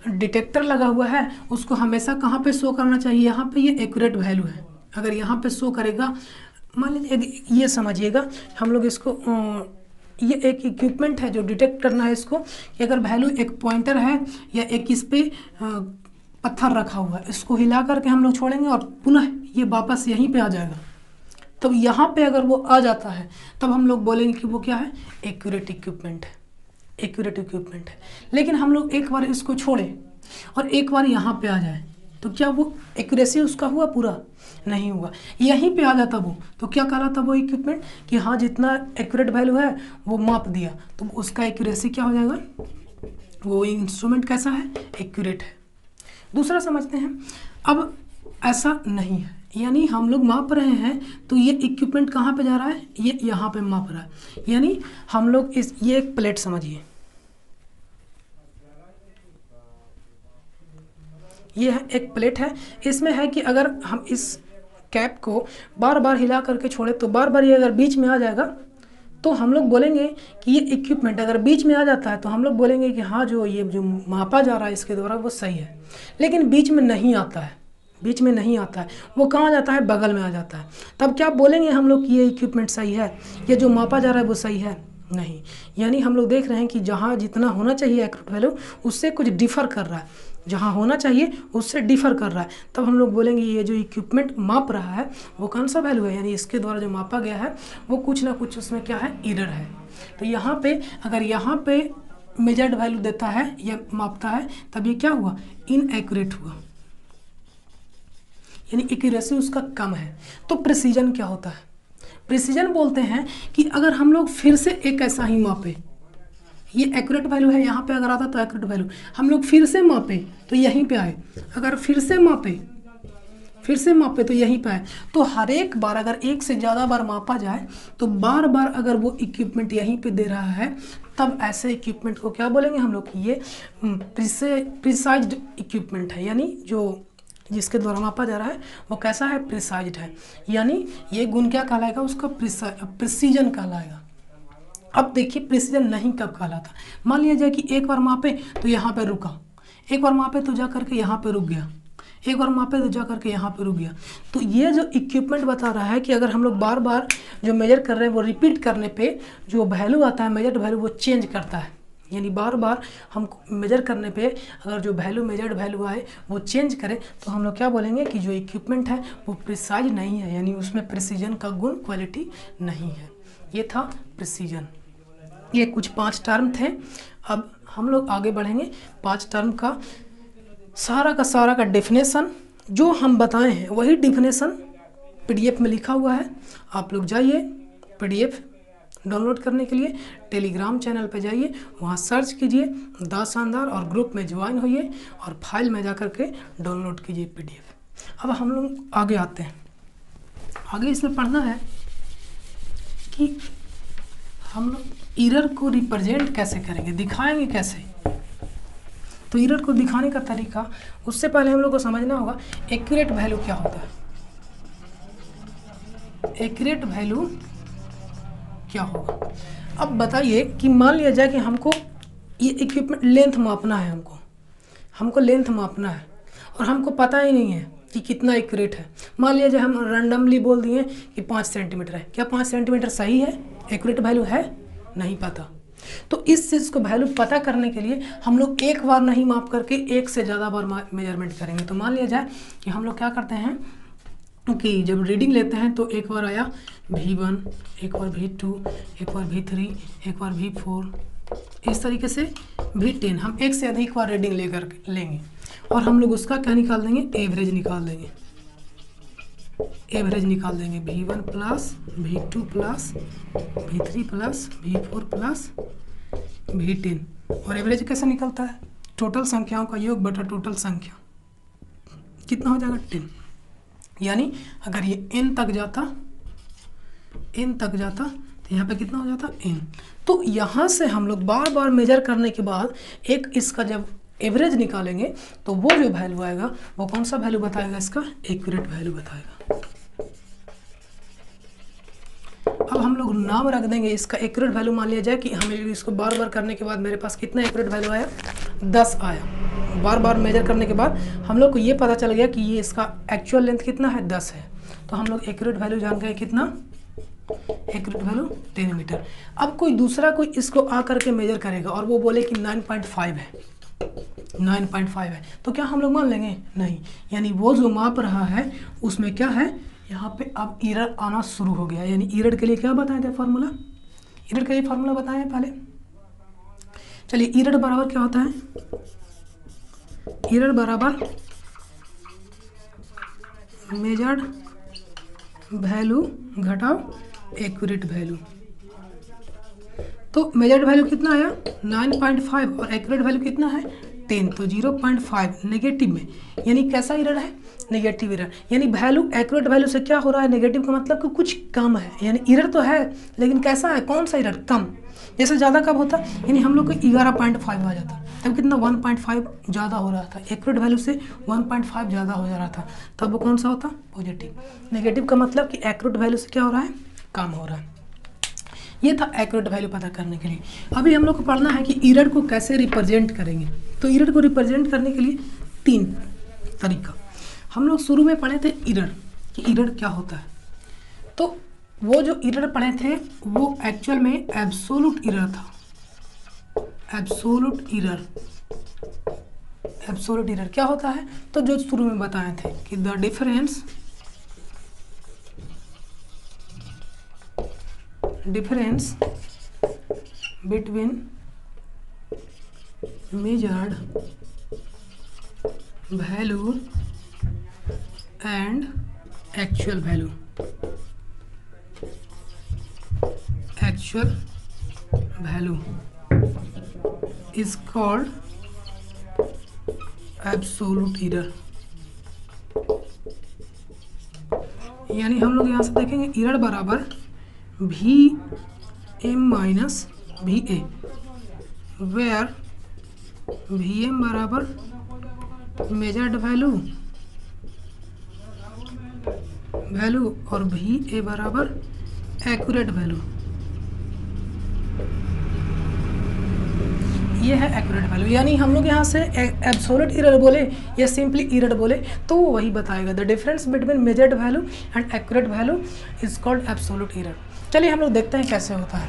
डिटेक्टर लगा हुआ है, उसको हमेशा कहाँ पे शो करना चाहिए, यहाँ पे ये एक्यूरेट वैल्यू है। अगर यहाँ पे शो करेगा, मान लीजिए ये समझिएगा, हम लोग इसको ये एक इक्विपमेंट है जो डिटेक्ट करना है इसको, कि अगर वैल्यू एक पॉइंटर है या एक इस पे पत्थर रखा हुआ है, इसको हिला करके हम लोग छोड़ेंगे और पुनः ये वापस यहीं पे आ जाएगा। तब यहाँ पे अगर वो आ जाता है तब हम लोग बोलेंगे कि वो क्या है, एक्यूरेट इक्विपमेंट है, एक्यूरेट इक्विपमेंट है। लेकिन हम लोग एक बार इसको छोड़े और एक बार यहाँ पे आ जाए तो क्या वो एक्यूरेसी उसका हुआ, पूरा नहीं हुआ। यहीं पे आ जाता वो तो क्या कहलाता वो इक्विपमेंट, कि हाँ जितना एक्यूरेट वैल्यू है वो माप दिया, तो उसका एक्यूरेसी क्या हो जाएगा, वो इंस्ट्रूमेंट कैसा है, एक्यूरेट है। दूसरा समझते हैं। अब ऐसा नहीं है, यानी हम लोग माप रहे हैं तो ये इक्विपमेंट कहाँ पे जा रहा है, ये यहाँ पे माप रहा है। यानी हम लोग ये एक प्लेट समझिए, ये है एक प्लेट है, इसमें है कि अगर हम इस कैप को बार बार हिला करके छोड़े तो बार बार ये अगर बीच में आ जाएगा तो हम लोग बोलेंगे कि ये इक्विपमेंट अगर बीच में आ जाता है तो हम लोग बोलेंगे कि हाँ जो ये जो मापा जा रहा है इसके द्वारा वो सही है। लेकिन बीच में नहीं आता है, बीच में नहीं आता है, वो कहाँ जाता है, बगल में आ जाता है। तब क्या बोलेंगे हम लोग कि ये इक्विपमेंट सही है, ये जो मापा जा रहा है वो सही है, नहीं। यानी हम लोग देख रहे हैं कि जहाँ जितना होना चाहिए एक्यूरेट वैल्यू उससे कुछ डिफ़र कर रहा है, जहाँ होना चाहिए उससे डिफ़र कर रहा है। तब हम लोग बोलेंगे ये जो इक्विपमेंट माप रहा है वो कौन सा वैल्यू है, यानी इसके द्वारा जो मापा गया है वो कुछ ना कुछ उसमें क्या है, एरर है। तो यहाँ पे अगर यहाँ पे मेजर्ड वैल्यू देता है या मापता है तब ये क्या हुआ, इनएक्यूरेट हुआ, यानी एक्यूरेसी उसका कम है। तो प्रिसीजन क्या होता है, प्रिसीजन बोलते हैं कि अगर हम लोग फिर से एक ऐसा ही मापे, ये एक्यूरेट वैल्यू है, यहाँ पे अगर आता तो एक्यूरेट वैल्यू हम लोग फिर से मापे तो यहीं पे आए, अगर फिर से मापे तो यहीं पे आए, तो हर एक बार अगर एक से ज़्यादा बार मापा जाए तो बार बार अगर वो इक्विपमेंट यहीं पे दे रहा है तब ऐसे इक्विपमेंट को क्या बोलेंगे हम लोग कि ये प्रिसाइज्ड इक्विपमेंट है, यानी जो जिसके द्वारा मापा जा रहा है वो कैसा है, प्रिसाइज्ड है। यानी ये गुण क्या कहलाएगा, उसका प्रिसीजन कहलाएगा। अब देखिए प्रिसीजन नहीं कब कहलाता, मान लिया जाए कि एक बार मापे तो यहाँ पे रुका, एक बार मापे तो जा करके यहाँ पे रुक गया, एक बार मापे तो जा करके यहाँ पे रुक गया। तो ये जो इक्विपमेंट बता रहा है कि अगर हम लोग बार बार जो मेजर कर रहे हैं वो रिपीट करने पे जो वैल्यू आता है, मेजर्ड वैल्यू, वो चेंज करता है। यानी बार बार हम मेजर करने पे अगर जो वैल्यू मेजर्ड वैल्यू आए वो चेंज करे तो हम लोग क्या बोलेंगे कि जो इक्विपमेंट है वो प्रिसाइज नहीं है, यानी उसमें प्रिसीजन का गुण, क्वालिटी नहीं है। ये था प्रिसीजन। ये कुछ 5 टर्म थे। अब हम लोग आगे बढ़ेंगे। 5 टर्म का सारा का डेफिनेशन जो हम बताए हैं वही डेफिनेशन PDF में लिखा हुआ है। आप लोग जाइए PDF डाउनलोड करने के लिए टेलीग्राम चैनल पे जाइए, वहाँ सर्च कीजिए द शानदार और ग्रुप में ज्वाइन होइए और फाइल में जा कर के डाउनलोड कीजिए PDF। अब हम लोग आगे आते हैं। आगे इसमें पढ़ना है कि हम लोग एरर को रिप्रेजेंट कैसे करेंगे, दिखाएंगे कैसे। तो इरर को दिखाने का तरीका, उससे पहले हम लोग को समझना होगा एक्यूरेट वैल्यू क्या होता है। एक्यूरेट वैल्यू क्या होगा। अब बताइए कि मान लिया जाए कि हमको ये इक्विपमेंट लेंथ मापना है, हमको लेंथ मापना है और हमको पता ही नहीं है कि कितना एक्यूरेट है। मान लिया जाए हम रैंडमली बोल दिए कि 5 सेंटीमीटर है। क्या 5 सेंटीमीटर सही है, एक्यूरेट वैल्यू है? नहीं पता। तो इस चीज़ को वैल्यू पता करने के लिए हम लोग एक बार नहीं माप करके एक से ज़्यादा बार मेजरमेंट करेंगे। तो मान लिया जाए कि हम लोग क्या करते हैं कि जब रीडिंग लेते हैं तो एक बार आया V1, एक बार V2, एक बार V3, एक बार V4, इस तरीके से V10 हम एक से अधिक बार रीडिंग लेंगे और हम लोग उसका क्या निकाल देंगे, एवरेज निकाल देंगे। एवरेज निकाल देंगे V1 plus V2 plus V3 plus V4 plus V10। और एवरेज कैसे निकलता है, टोटल संख्याओं का योग बटा टोटल संख्या, कितना हो जाएगा 10। यानी अगर ये n तक जाता तो यहाँ पे कितना हो जाता n। तो यहाँ से हम लोग बार बार मेजर करने के बाद एक इसका जब एवरेज निकालेंगे तो वो जो वैल्यू आएगा वो कौन सा वैल्यू बताएगा, इसका एक्यूरेट वैल्यू बताएगा। अब हम लोग नाम रख देंगे इसका एक्यूरेट वैल्यू। मान लिया जाए कि हमें इसको बार बार करने के बाद मेरे पास कितना एक्यूरेट वैल्यू आया, 10 आया। बार बार मेजर करने के बाद हम लोग को ये पता चल गया कि ये इसका एक्चुअल लेंथ कितना है, 10 है। तो हम लोग एक्यूरेट वैल्यू जान गए कितना, एक्यूरेट वैल्यू 10 मीटर। अब कोई दूसरा कोई इसको आ करके मेजर करेगा और वो बोले कि 9.5 है, 9.5 है, तो क्या हम लोग मान लेंगे? नहीं। यानी वो जो माप रहा है उसमें क्या है, यहाँ पे अब एरर आना शुरू हो गया। यानी एरर के लिए क्या बताए थे फार्मूला, एरर के लिए फार्मूला बताए पहले। चलिए एरर बराबर क्या होता है, एरर बराबर मेजर्ड वैल्यू घटाओ एक्यूरेट वैल्यू। तो मेजर्ड वैल्यू कितना आया 9.5 और एक्यूरेट वैल्यू कितना है 10, तो 0.5 नेगेटिव में, यानी कैसा एरर है, नेगेटिव एरर। यानी वैल्यू एक्यूरेट वैल्यू से क्या हो रहा है, नेगेटिव का मतलब कि कुछ कम है। यानी एरर तो है लेकिन कैसा है, कौन सा एरर, कम। जैसे ज़्यादा कब होता, यानी हम लोग को 11.5 आ जाता, तब कितना 1.5 ज़्यादा हो रहा था, एक्यूरेट वैल्यू से 1.5 ज़्यादा हो जा रहा था, तब वो कौन सा होता, पॉजिटिव। नेगेटिव का मतलब कि एक्यूरेट वैल्यू से क्या हो रहा है, कम हो रहा है। ये था एक्यूरेट वैल्यू पता करने के लिए। अभी हम लोग को पढ़ना है कि एरर को कैसे रिप्रेजेंट करेंगे। तो एरर को रिप्रेजेंट करने के लिए 3 तरीका। हम लोग शुरू में पढ़े थे एरर, कि एरर क्या होता है। तो वो जो एरर पढ़े थे वो एक्चुअल में एब्सोल्यूट एरर था। एब्सोल्यूट एरर, एब्सोल्यूट एरर क्या होता है, तो जो शुरू में बताए थे कि the difference between measured value and actual value is called absolute error। यानी हम लोग यहाँ से देखेंगे एरर बराबर VM minus VA, where VM बराबर मेजर्ड वैल्यू और VA बराबर एक्यूरेट वैल्यू। ये है एक्यूरेट वैल्यू। यानी हम लोग यहाँ से एब्सोल्यूट एरर बोले या सिंपली एरर बोले तो वो वही बताएगा। The difference between measured value and accurate value is called absolute error. चलिए हम लोग देखते हैं कैसे होता है।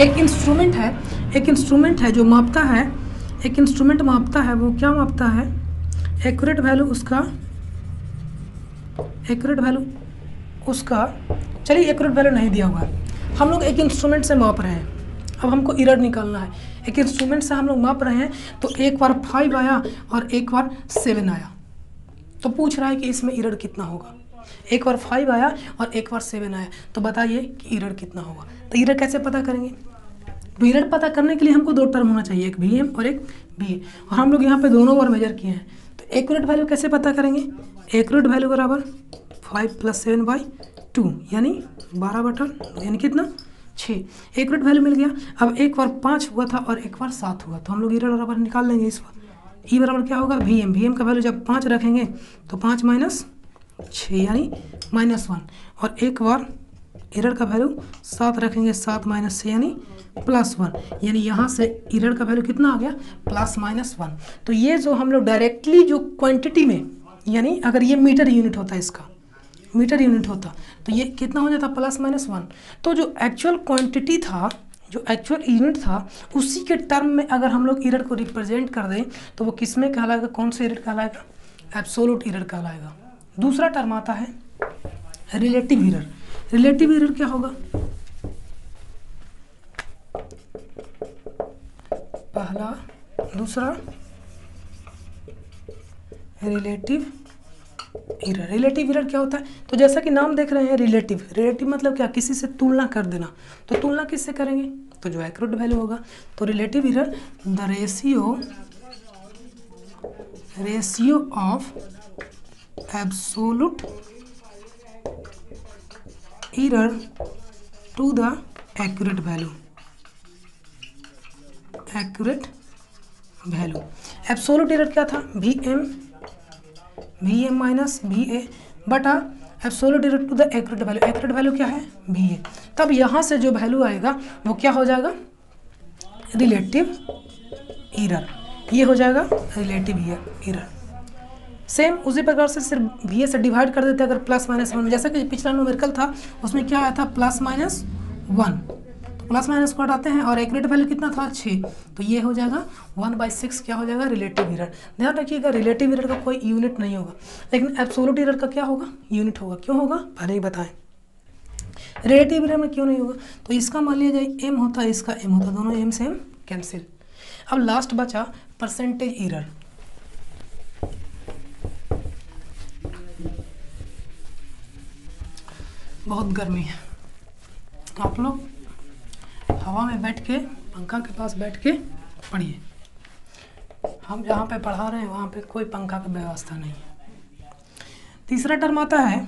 एक इंस्ट्रूमेंट है जो मापता है, एक इंस्ट्रूमेंट मापता है, वो क्या मापता है, एक्यूरेट वैल्यू उसका चलिए एक्यूरेट वैल्यू नहीं दिया हुआ है, हम लोग एक इंस्ट्रूमेंट से माप रहे हैं। अब हमको एरर निकालना है, एक इंस्ट्रूमेंट से हम लोग माप रहे हैं, तो एक बार 5 आया और एक बार 7 आया, तो पूछ रहा है कि इसमें एरर कितना होगा। एक बार 5 आया और एक बार 7 आया, तो बताइए कि एरर कितना होगा। तो एरर कैसे पता करेंगे, तो एरर पता करने के लिए हमको 2 टर्म होना चाहिए, एक VM और एक VA, और हम लोग यहाँ पे दोनों बार मेजर किए हैं। तो एक्यूरेट वैल्यू कैसे पता करेंगे, एक्यूरेट वैल्यू बराबर 5 + 7/2 यानी 12/2 यानी कितना 6, एक्यूरेट वैल्यू मिल गया। अब एक बार 5 हुआ था और एक बार 7 हुआ, तो हम लोग एरर बराबर निकाल लेंगे इस बार। ई बराबर क्या होगा, वी एम का वैल्यू जब 5 रखेंगे तो 5 माइनस 6 यानी -1, और एक बार एरर का वैल्यू 7 रखेंगे, 7 माइनस 6 यानी +1, यानी यहाँ से एरर का वैल्यू कितना आ गया, +-1। तो ये जो हम लोग डायरेक्टली जो क्वांटिटी में, यानी अगर ये मीटर यूनिट होता है, इसका मीटर यूनिट होता तो ये कितना हो जाता, +-1। तो जो एक्चुअल क्वांटिटी था, जो एक्चुअल यूनिट था, उसी के टर्म में अगर हम लोग एरर को रिप्रेजेंट कर दें तो वो किस में कहलाएगा, कौन सा एरर कहलाएगा, एब्सोल्यूट एरर कहलाएगा। दूसरा टर्म आता है रिलेटिव एरर। रिलेटिव एरर क्या होगा, पहला, दूसरा रिलेटिव एरर। रिलेटिव एरर क्या होता है, तो जैसा कि नाम देख रहे हैं रिलेटिव, रिलेटिव मतलब क्या, किसी से तुलना कर देना। तो तुलना किससे करेंगे, तो जो एक्यूरेट वैल्यू होगा। तो relative error the ratio of absolute error to the accurate value, accurate value. Absolute error क्या था, V M minus V A बटा absolute error to the accurate value. Accurate value क्या है, वी ए। तब यहाँ से जो वैल्यू आएगा वो क्या हो जाएगा, रिलेटिव एरर। ये हो जाएगा रिलेटिव एरर। सेम उसी प्रकार से सिर्फ वी ए से डिवाइड कर देते हैं अगर +-1, जैसा कि पिछला न्यूमेरिकल था उसमें क्या आया था, +-1, तो +- को हटाते हैं और एक्यूरेट वैल्यू कितना था, 6, तो ये हो जाएगा 1/6 क्या हो जाएगा, रिलेटिव एरर। ध्यान रखिएगा रिलेटिव एरर का कोई यूनिट नहीं होगा, लेकिन एब्सोल्यूट एरर का क्या होगा, यूनिट होगा। क्यों होगा, पहले ही बताएं। रिलेटिव एरर में क्यों नहीं होगा, तो इसका मान लिया जाए एम होता है, इसका एम होता है, दोनों एम से एम कैंसिल। अब लास्ट बचा परसेंटेज एरर। बहुत गर्मी है, आप लोग हवा में बैठ के, पंखा के पास बैठ के पढ़िए। हम जहाँ पे पढ़ा रहे हैं वहाँ पे कोई पंखा की व्यवस्था नहीं है। तीसरा टर्म आता है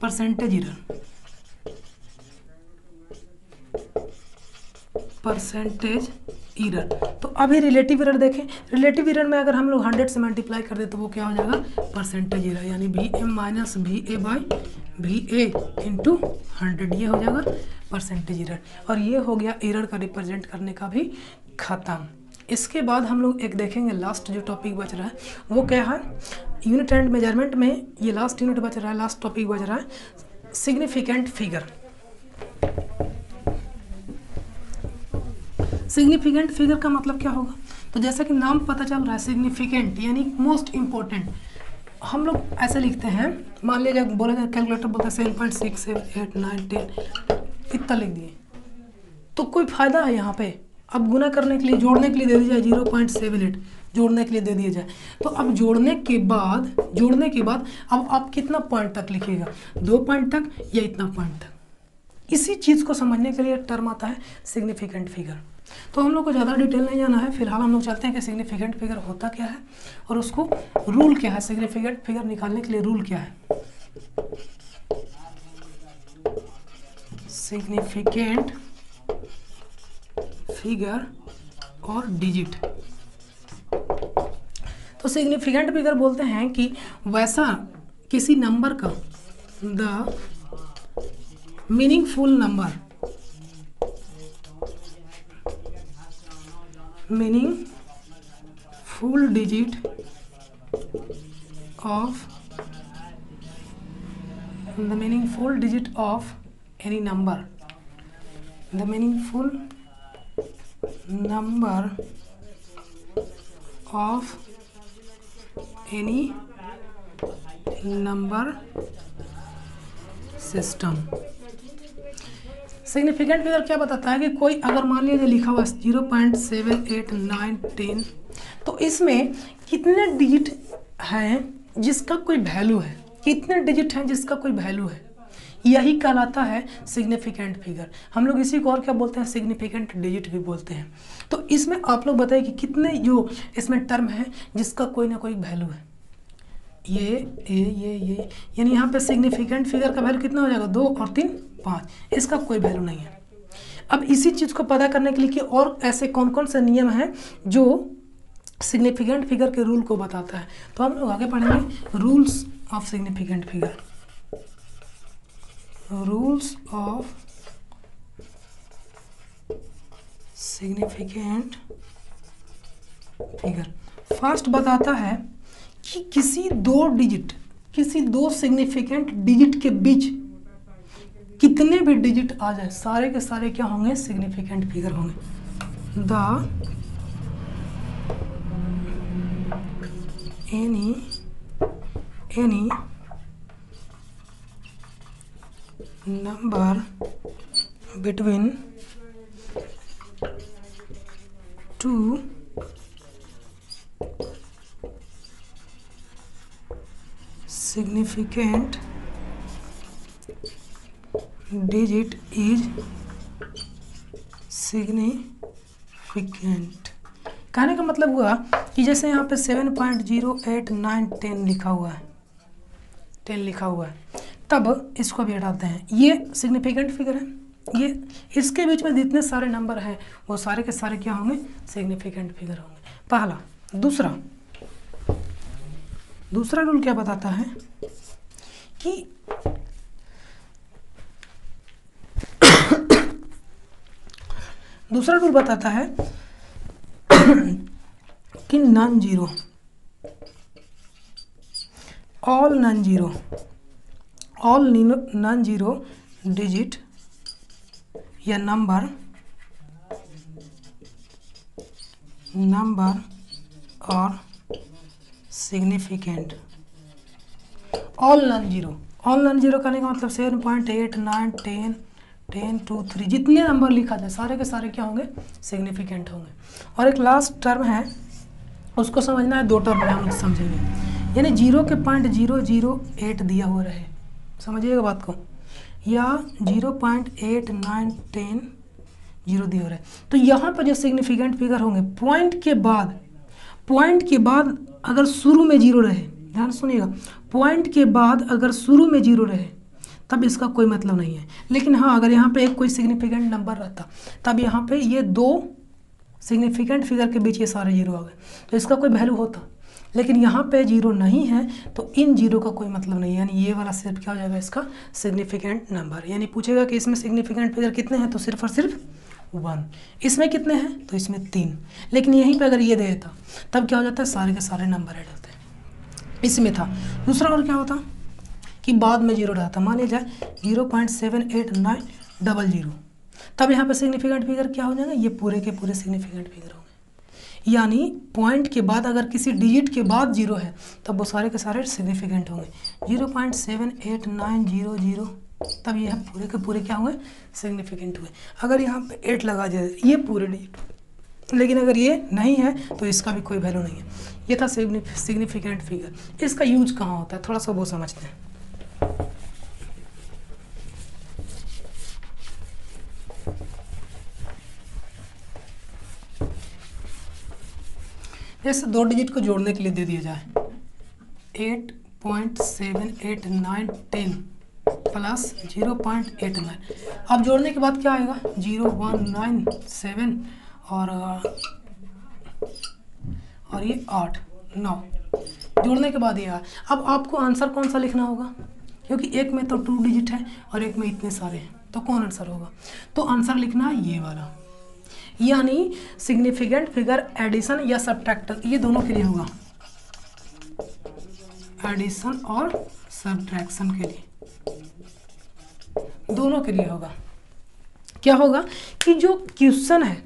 परसेंटेज एरर। परसेंटेज एरर, तो अभी रिलेटिव एरर देखें। रिलेटिव एरर में अगर हम लोग 100 से मल्टीप्लाई कर दे तो वो क्या हो जाएगा, परसेंटेज एरर, यानी V M minus V A by V A into 100, ये हो जाएगा परसेंटेज एरर। और ये हो गया एरर का रिप्रेजेंट करने का भी खत्म। इसके बाद हम लोग एक देखेंगे, लास्ट जो टॉपिक बच रहा है वो क्या है, यूनिट एंड मेजरमेंट में ये लास्ट यूनिट बच रहा है, लास्ट टॉपिक बच रहा है सिग्निफिकेंट फिगर। सिग्निफिकेंट फिगर का मतलब क्या होगा, तो जैसा कि नाम पता चल रहा है सिग्निफिकेंट यानी मोस्ट इम्पोर्टेंट। हम लोग ऐसे लिखते हैं, मान लीजिए बोला जाए कैलकुलेटर बोलता है 7.6 7 8 9 10 इतना लिख दिए, तो कोई फायदा है यहाँ पे। अब गुना करने के लिए, जोड़ने के लिए दे दिया जाए 0.78, जोड़ने के लिए दे दिया जाए, तो अब जोड़ने के बाद अब आप कितना पॉइंट तक लिखिएगा, 2 पॉइंट तक या इतना पॉइंट तक। इसी चीज़ को समझने के लिए टर्म आता है सिग्निफिकेंट फिगर। तो हम लोग को ज़्यादा डिटेल नहीं जाना है, फिलहाल हम लोग चलते हैं कि सिग्निफिकेंट फिगर होता क्या है और उसको रूल क्या है, सिग्निफिकेंट फिगर निकालने के लिए रूल क्या है। सिग्निफिकेंट फिगर और डिजिट। तो सिग्निफिकेंट फिगर बोलते हैं कि वैसा किसी नंबर का, the meaningful number, meaningful digit of, the meaningful digit of any number, the meaningful number of any number system। Significant figure क्या बताता है कि कोई अगर मान लीजिए लिखा हुआ 0.7 8 9 10, तो इसमें कितने डिजिट हैं जिसका कोई वैल्यू है, कितने डिजिट हैं जिसका कोई वैल्यू है, यही कहलाता है सिग्निफिकेंट फिगर। हम लोग इसी को और क्या बोलते हैं, सिग्निफिकेंट डिजिट भी बोलते हैं। तो इसमें आप लोग बताइए कि कितने जो इसमें टर्म है जिसका कोई ना कोई वैल्यू है, ये यानी यहाँ पे सिग्निफिकेंट फिगर का वैल्यू कितना हो जाएगा, 2 और 3 5, इसका कोई वैल्यू नहीं है। अब इसी चीज़ को पता करने के लिए कि और ऐसे कौन कौन से नियम हैं जो सिग्निफिकेंट फिगर के रूल को बताता है, तो हम लोग आगे पढ़ेंगे rules of significant figure. Rules of significant figure. First बताता है कि किसी दो सिग्निफिकेंट डिजिट के बीच कितने भी डिजिट आ जाए, सारे के सारे क्या होंगे, सिग्निफिकेंट फिगर होंगे। The any number between two significant digit is significant। कहने का मतलब हुआ कि जैसे यहाँ पे 7.08910 लिखा हुआ है, 10 लिखा हुआ है, तब इसको भी हटाते हैं, ये सिग्निफिकेंट फिगर है। ये इसके बीच में जितने सारे नंबर हैं वो सारे के सारे क्या होंगे, सिग्निफिकेंट फिगर होंगे, पहला। दूसरा रूल क्या बताता है कि दूसरा रूल बताता है कि नॉन जीरो डिजिट या नंबर और सिग्निफिकेंट। ऑल नॉन जीरो करने का मतलब 7, 8, 9, 10, 10, 2, 3 जितने नंबर लिखा जाए सारे के सारे क्या होंगे, सिग्निफिकेंट होंगे। और एक लास्ट टर्म है, उसको समझना है, 2 टर्म में हम समझेंगे, यानी 0 के 0.008 दिया हुआ रहे, समझिएगा बात को, या 0.8910 0 दिया हो रहा है, तो यहाँ पर जो सिग्निफिकेंट फिगर होंगे पॉइंट के बाद अगर शुरू में 0 रहे, ध्यान सुनिएगा, पॉइंट के बाद अगर शुरू में 0 रहे तब इसका कोई मतलब नहीं है। लेकिन हाँ, अगर यहाँ पे एक कोई सिग्निफिकेंट नंबर रहता तब यहाँ पे ये 2 सिग्निफिकेंट फिगर के बीच ये सारे 0 आ गए तो इसका कोई वैल्यू होता, लेकिन यहाँ पे 0 नहीं है तो इन 0 का कोई मतलब नहीं है, यानी ये वाला सिर्फ क्या हो जाएगा, इसका सिग्निफिकेंट नंबर। यानी पूछेगा कि इसमें सिग्निफिकेंट फिगर कितने हैं, तो सिर्फ और सिर्फ 1। इसमें कितने हैं, तो इसमें 3। लेकिन यहीं पे अगर ये दे देता तब क्या हो जाता है, सारे के सारे नंबर ऐड होते हैं, इसमें था। दूसरा और क्या होता कि बाद में 0 रहता, मान लीजिए 0.78900, तब यहाँ पे सिग्निफिकेंट फिगर क्या हो जाएगा, ये पूरे के पूरे सिग्निफिकेंट फिगर होंगे। यानी पॉइंट के बाद अगर किसी डिजिट के बाद 0 है तब वो सारे के सारे सिग्निफिकेंट होंगे। 0.78900 तब ये पूरे के पूरे क्या हुए, सिग्निफिकेंट हुए। अगर यहाँ पे 8 लगा जाए ये पूरे डिजिट, लेकिन अगर ये नहीं है तो इसका भी कोई वैल्यू नहीं है। ये था सिग्निफिकेंट फिगर। इसका यूज कहाँ होता है, थोड़ा सा वो समझते हैं। जैसे 2 डिजिट को जोड़ने के लिए दे दिया जाए 8.78910 प्लस 0.89, अब जोड़ने के बाद क्या आएगा, 0197 और ये 8, 9 जोड़ने के बाद ये आया। अब आपको आंसर कौन सा लिखना होगा, क्योंकि एक में तो 2 डिजिट है और एक में इतने सारे हैं, तो कौन आंसर होगा, तो आंसर लिखना है ये वाला। यानी सिग्निफिकेंट फिगर एडिशन या सब्ट्रैक्शन, ये दोनों के लिए होगा, एडिशन और सब्ट्रैक्शन के लिए, दोनों के लिए होगा। क्या होगा कि जो क्वेश्चन है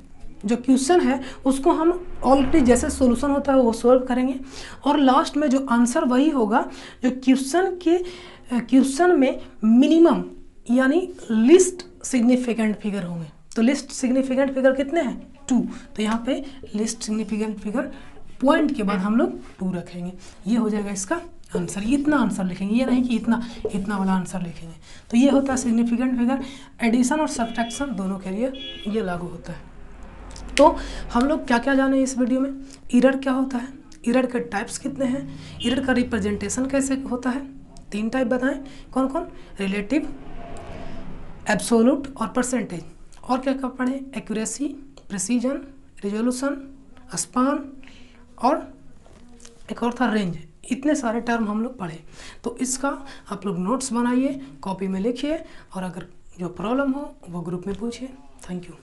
उसको हम ऑलरेडी जैसे सॉल्यूशन होता है वो सॉल्व करेंगे, और लास्ट में जो आंसर वही होगा जो क्वेश्चन में मिनिमम यानी लिस्ट सिग्निफिकेंट फिगर होंगे। तो लिस्ट सिग्निफिकेंट फिगर कितने हैं, 2, तो यहाँ पे लिस्ट सिग्निफिकेंट फिगर पॉइंट के बाद हम लोग 2 रखेंगे, ये हो जाएगा इसका आंसर। ये इतना आंसर लिखेंगे, ये नहीं कि इतना वाला आंसर लिखेंगे। तो ये होता है सिग्निफिकेंट फिगर। एडिशन और सब्ट्रैक्शन दोनों के लिए ये लागू होता है। तो हम लोग क्या क्या जाने इस वीडियो में, एरर क्या होता है, एरर के टाइप्स कितने हैं, एरर का रिप्रेजेंटेशन कैसे होता है, 3 टाइप बताएं, कौन कौन, रिलेटिव, एब्सोल्यूट और परसेंटेज, और क्या क्या पढ़े? एक्यूरेसी, प्रिसीजन, रिजोल्यूशन, स्पान और एक और था रेंज। इतने सारे टर्म हम लोग पढ़े। तो इसका आप लोग नोट्स बनाइए, कॉपी में लिखिए, और अगर जो प्रॉब्लम हो वो ग्रुप में पूछिए। Thank you.